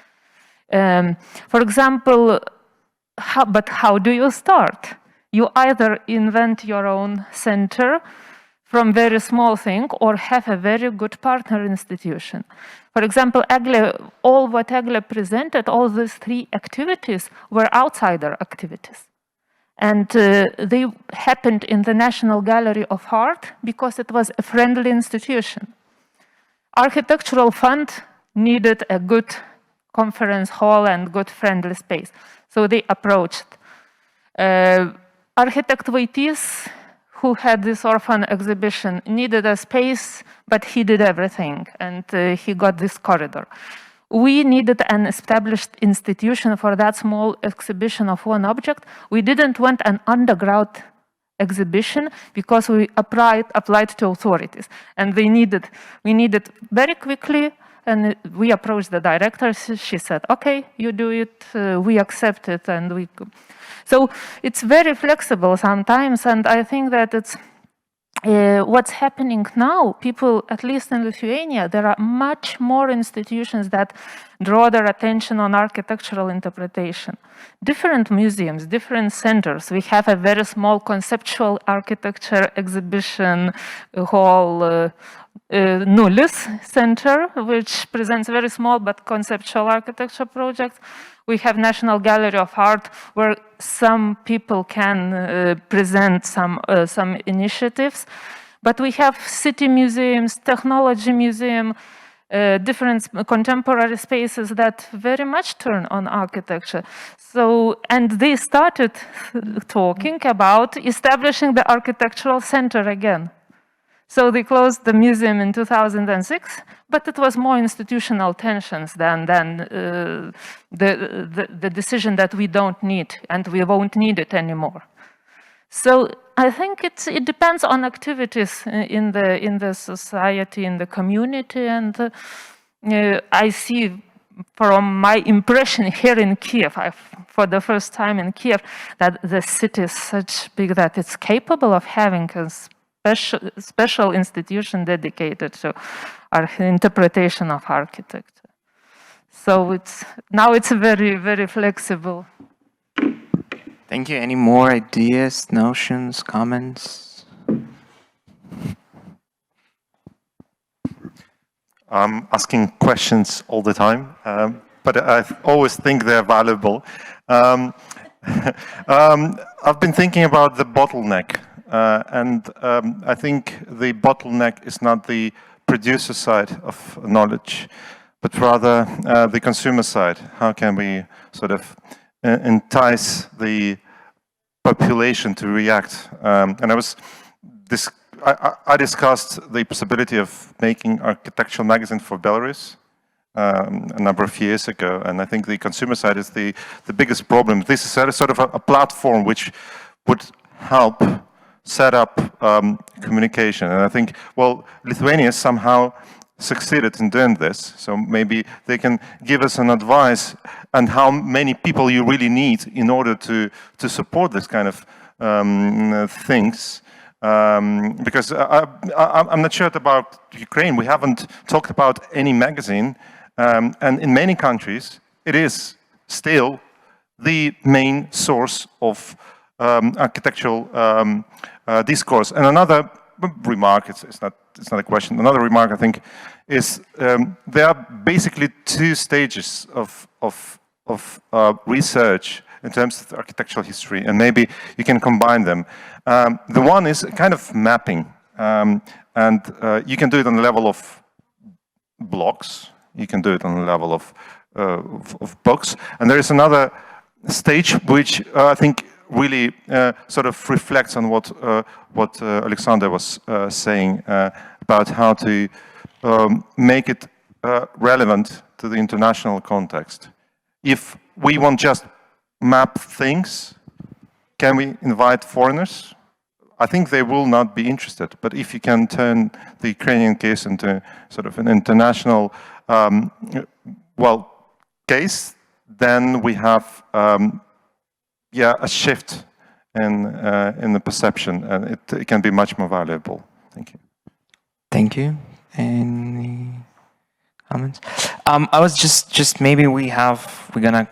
For example, how do you start? You either invent your own center from very small thing or have a very good partner institution. For example, all what Eglė presented, all these 3 activities were outsider activities. And they happened in the National Gallery of Art because it was a friendly institution. Architectural Fund needed a good conference hall and good friendly space. So they approached. Architect Vaitys, who had this orphan exhibition, needed a space, but he did everything, and he got this corridor. We needed an established institution for that small exhibition of one object. We didn't want an underground exhibition because we applied to authorities, and we needed very quickly. And we approached the director. She said, "Okay, you do it. We accept it." And so it's very flexible sometimes. And I think that it's what's happening now. People, at least in Lithuania, there are much more institutions that draw their attention on architectural interpretation. Different museums, different centers. We have a very small conceptual architecture exhibition hall. Nulis Center, which presents very small but conceptual architecture projects. We have National Gallery of Art, where some people can present some initiatives. But we have city museums, technology museum, different contemporary spaces that very much turn on architecture. So, and they started talking about establishing the architectural center again. So they closed the museum in 2006, but it was more institutional tensions than the decision that we don't need and we won't need it anymore. So I think it depends on activities in the society, in the community, and I see from my impression here in Kiev, for the first time in Kiev, that the city is such big that it's capable of having a special institution dedicated to our interpretation of architecture. So now it's very, very flexible. Thank you. Any more ideas, notions, comments? I'm asking questions all the time, but I always think they're valuable. I've been thinking about the bottleneck. And I think the bottleneck is not the producer side of knowledge, but rather the consumer side. How can we sort of entice the population to react? And I discussed the possibility of making architectural magazine for Belarus a number of years ago, and I think the consumer side is the biggest problem. This is sort of a platform which would help set up communication, and I think, well, Lithuania somehow succeeded in doing this, so maybe they can give us an advice on how many people you really need in order to support this kind of things, because I'm not sure about Ukraine. We haven't talked about any magazine, and in many countries it is still the main source of architectural discourse. And another remark, it's not a question, another remark I think is there are basically 2 stages of research in terms of architectural history, and maybe you can combine them. The one is kind of mapping, and you can do it on the level of blocks, you can do it on the level of books, and there is another stage which I think really sort of reflects on what Oleksandr was saying about how to make it relevant to the international context. If we won't just map things, can we invite foreigners? I think they will not be interested, but if you can turn the Ukrainian case into sort of an international, case, then we have, a shift in the perception, and it can be much more valuable. Thank you. Thank you. Any comments? I was just maybe we're gonna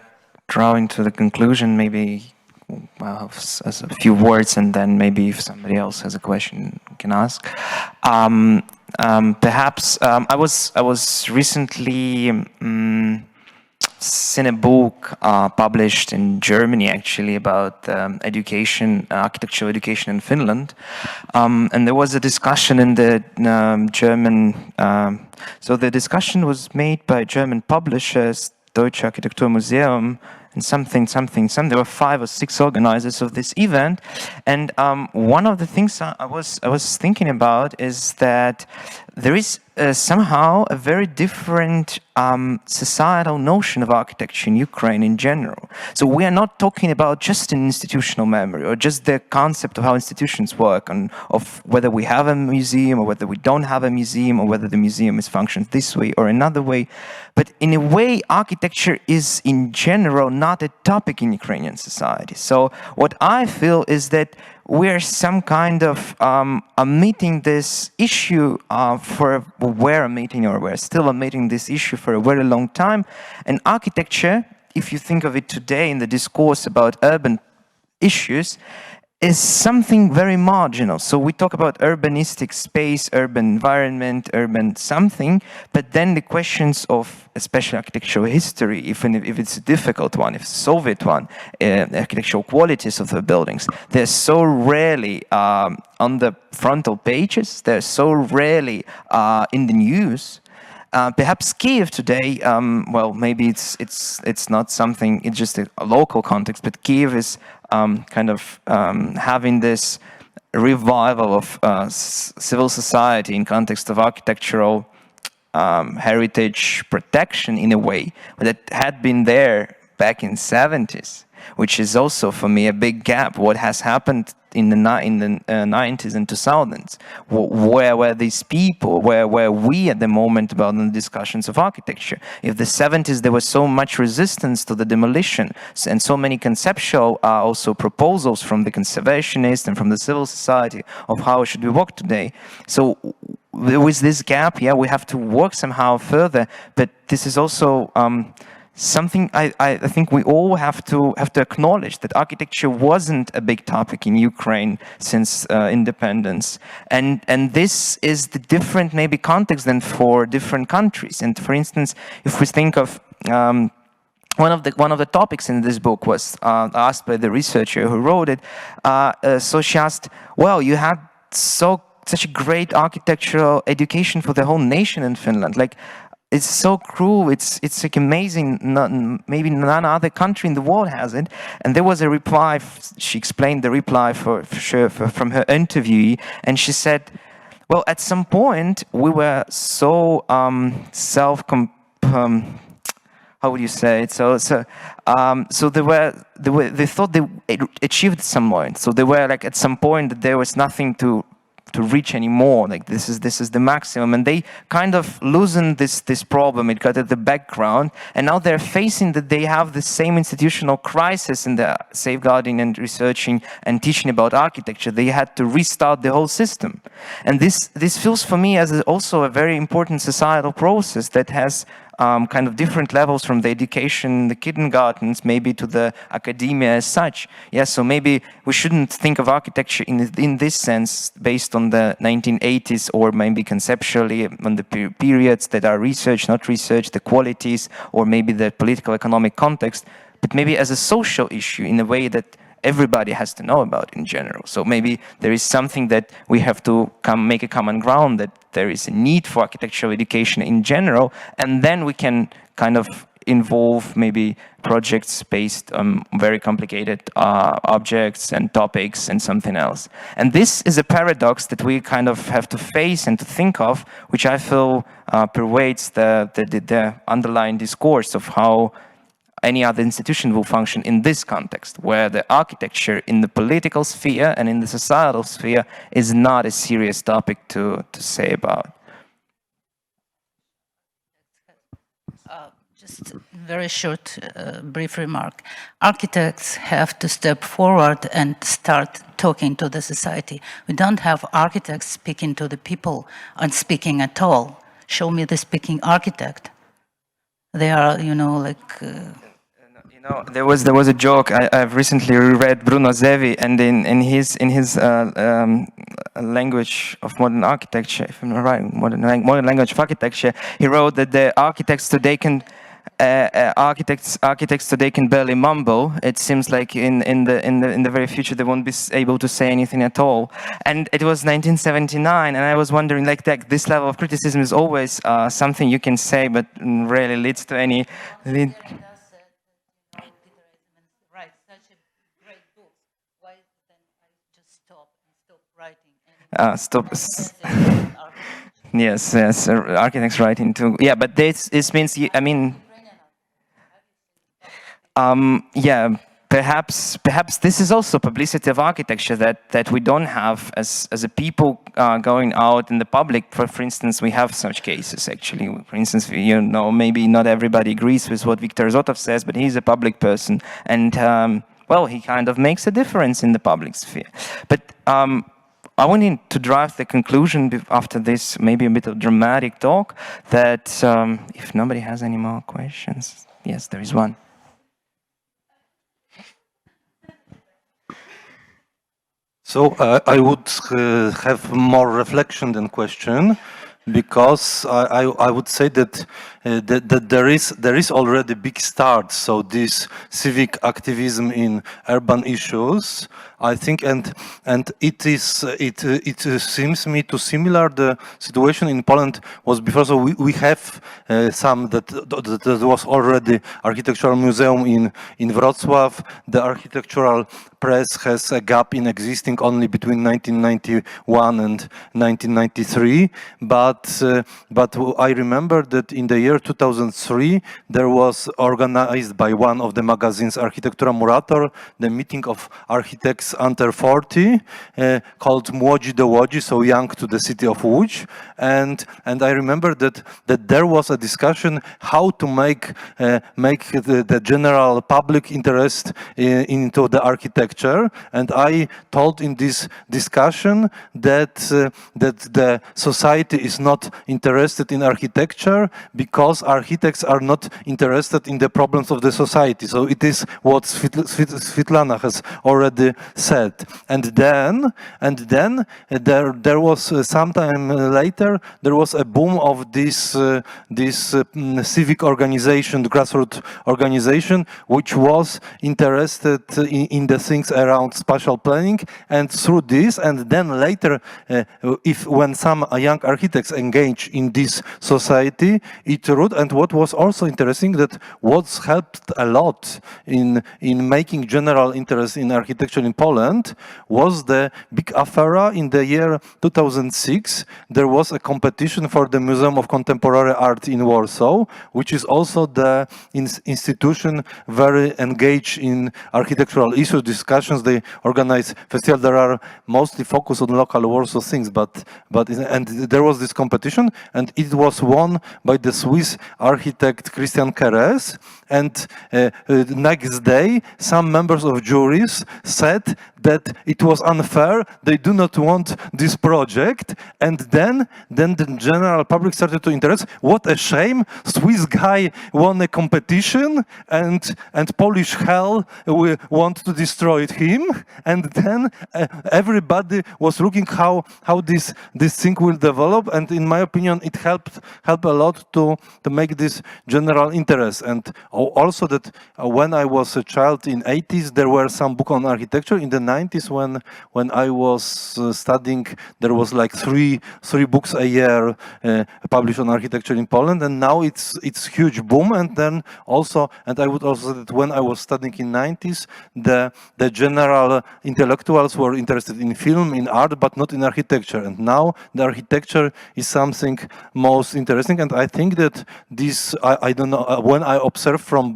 draw into the conclusion, maybe as a few words, and then maybe if somebody else has a question, we can ask. Perhaps I was recently seen a book published in Germany actually about education, architectural education in Finland, and there was a discussion in the German. So the discussion was made by German publishers, Deutsche Architekturmuseum, and something. There were 5 or 6 organizers of this event, and one of the things I was thinking about is that there is somehow a very different societal notion of architecture in Ukraine in general. So we are not talking about just an institutional memory or just the concept of how institutions work, and of whether we have a museum or whether we don't have a museum, or whether the museum is functions this way or another way. But in a way, architecture is in general not a topic in Ukrainian society. So what I feel is that we're some kind of omitting this issue we're still omitting this issue for a very long time. And architecture, if you think of it today in the discourse about urban issues, is something very marginal. So we talk about urbanistic space, urban environment, urban something, but then the questions of especially architectural history, even if it's a difficult one, if it's a Soviet one, architectural qualities of the buildings, they're so rarely on the frontal pages, they're so rarely in the news. Perhaps Kiev today, maybe it's not something, it's just a local context, but Kiev is kind of having this revival of civil society in context of architectural heritage protection in a way that had been there back in 70s, which is also for me a big gap. What has happened in the 90s and 2000s? Where were these people? Where were we at the moment about the discussions of architecture? If the 70s there was so much resistance to the demolition and so many conceptual also proposals from the conservationists and from the civil society of how should we work today. So there was this gap. Yeah, we have to work somehow further, but this is also something I think we all have to acknowledge, that architecture wasn't a big topic in Ukraine since independence, and this is the different maybe context than for different countries. And for instance, if we think of one of the topics in this book was asked by the researcher who wrote it. So she asked, "Well, you had such a great architectural education for the whole nation in Finland. Like, it's so cruel, it's like amazing, maybe none other country in the world has it." And there was a reply, she explained the reply from her interviewee, and she said, "Well, at some point we were so how would you say it? So they thought they achieved some point. So they were like at some point that there was nothing to reach anymore, like this is the maximum, and they kind of loosened this problem. It got at the background, and now they're facing that they have the same institutional crisis in the safeguarding and researching and teaching about architecture. They had to restart the whole system, and this feels for me as also a very important societal process that has kind of different levels, from the education, the kindergartens, maybe to the academia as such. Yeah, so maybe we shouldn't think of architecture in this sense based on the 1980s, or maybe conceptually on the periods that are researched, not researched, the qualities, or maybe the political economic context, but maybe as a social issue in a way that everybody has to know about in general. So maybe there is something that we have to make a common ground, that there is a need for architectural education in general, and then we can kind of involve maybe projects based on very complicated objects and topics and something else. And this is a paradox that we kind of have to face and to think of, which I feel pervades the underlying discourse of how any other institution will function in this context, where the architecture in the political sphere and in the societal sphere is not a serious topic to say about. Just very short, brief remark. Architects have to step forward and start talking to the society. We don't have architects speaking to the people and speaking at all. Show me the speaking architect. They are, you know, like... You know, there was a joke. I've recently reread Bruno Zevi, and in his language of modern architecture, if I'm not right, modern language of architecture, he wrote that the architects today can barely mumble. It seems like in the very future they won't be able to say anything at all. And it was 1979, and I was wondering, like, this level of criticism is always something you can say, but rarely leads to any. Yes, architects writing too. Yeah, but this means, I mean, yeah, perhaps this is also publicity of architecture that we don't have as a people going out in the public. For instance, we have such cases actually. For instance, you know, maybe not everybody agrees with what Viktor Zotov says, but he's a public person, and well, he kind of makes a difference in the public sphere. But I wanted to drive the conclusion after this maybe a bit of dramatic talk that if nobody has any more questions, yes, there is one. So I would have more reflection than question, because I would say that that there is already big start. So this civic activism in urban issues, I think, and it seems me to similar the situation in Poland was before. So we have some that was already architectural museum in Wrocław. The architectural press has a gap in existing only between 1991 and 1993. But I remember that in the year 2003 there was organized by one of the magazines, Architektura Murator, the meeting of architects under 40 called Młodzi do Łodzi, so young to the city of Łódź, and I remember that there was a discussion how to make the general public interest into the architecture, and I told in this discussion that the society is not interested in architecture because architects are not interested in the problems of the society. So it is what Svitlana has already said. And then there was sometime later there was a boom of this civic organization, the grassroots organization, which was interested in the things around spatial planning, and through this, and then later, when some young architects engage in this society, it root. And what was also interesting, that what's helped a lot in making general interest in architecture in Poland was the big affair in the year 2006. There was a competition for the Museum of Contemporary Art in Warsaw, which is also the institution very engaged in architectural issues, discussions. They organize festivals that are mostly focused on local Warsaw things, and there was this competition, and it was won by the Swiss architect Christian Keres. And next day, some members of juries said that it was unfair, they do not want this project, and then the general public started to interest. What a shame, Swiss guy won a competition, and Polish hell want to destroy him, and then everybody was looking how this thing will develop, and in my opinion it helped a lot to make this general interest. And also that when I was a child in 80s, there were some books on architecture. In the 90s when I was studying, there was like three books a year published on architecture in Poland, and now it's huge boom. And then also, and I would also say that when I was studying in 90s, the general intellectuals were interested in film, in art, but not in architecture. And now the architecture is something most interesting. And I think that this, I don't know, when I observe from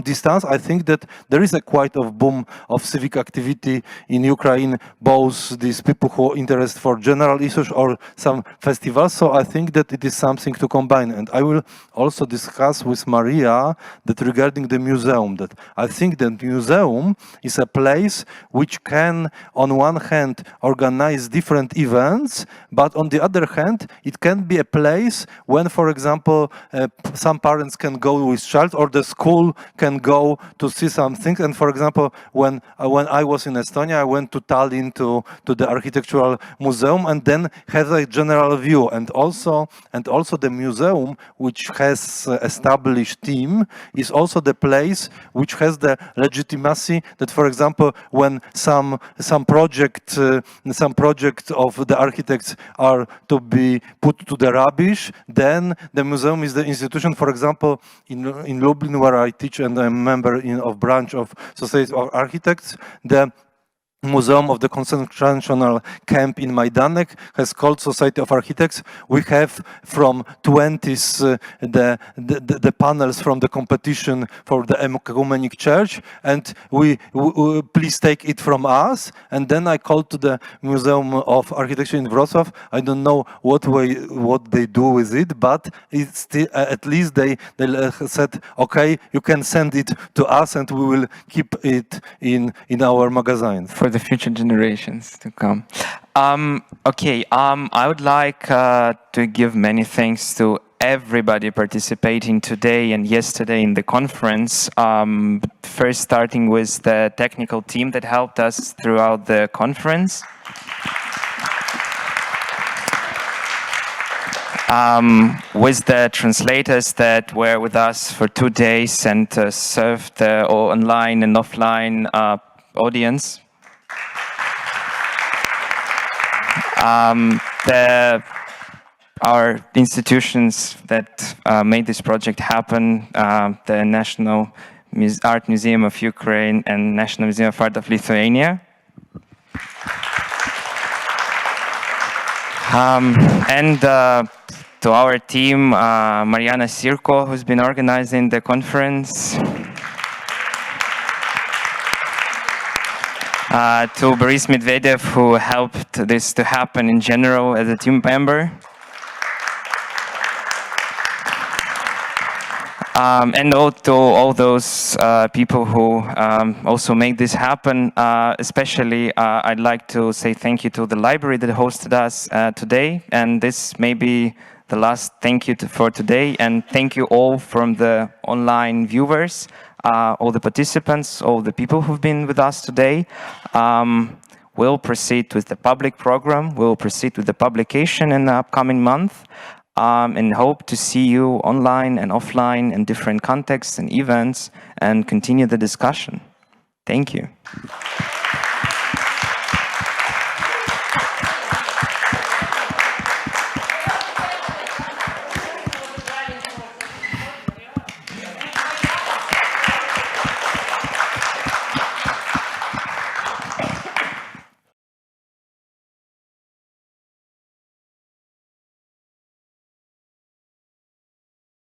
distance, I think that there is a quite of boom of civic activity in Ukraine, both these people who are interested for general issues or some festivals. So I think that it is something to combine. And I will also discuss with Maria that regarding the museum, that I think that museum is a place which can, on one hand, organize different events, but on the other hand, it can be a place when, for example, some parents can go with child, or the school can go to see something. And for example, when I was in Estonia, I went to Tallinn to the architectural museum, and then had a general view. And also the museum, which has established team, is also the place which has the legitimacy that, for example, when some project of the architects are to be put to the rubbish, then the museum is the institution. For example, in Lublin, where I teach and I'm a member of branch of Society of Architects, the Museum of the Concentration Camp in Majdanek has called Society of Architects. We have from 20s the panels from the competition for the Ecumenic Church, and we please take it from us. And then I called to the Museum of Architecture in Wrocław. I don't know what they do with it, but it's still, at least they said, okay, you can send it to us, and we will keep it in our magazines. For the future generations to come. I would like to give many thanks to everybody participating today and yesterday in the conference. First, starting with the technical team that helped us throughout the conference. With the translators that were with us for 2 days and served the online and offline audience. Our institutions that made this project happen, the National Art Museum of Ukraine and National Museum of Art of Lithuania. And to our team, Mariana Sirko, who's been organizing the conference. To Boris Medvedev, who helped this to happen in general as a team member. And to all those people who also make this happen. Especially, I'd like to say thank you to the library that hosted us today. And this may be the last thank you for today. And thank you all from the online viewers. All the participants, all the people who've been with us today. We'll proceed with the public program. We'll proceed with the publication in the upcoming month, and hope to see you online and offline in different contexts and events and continue the discussion. Thank you.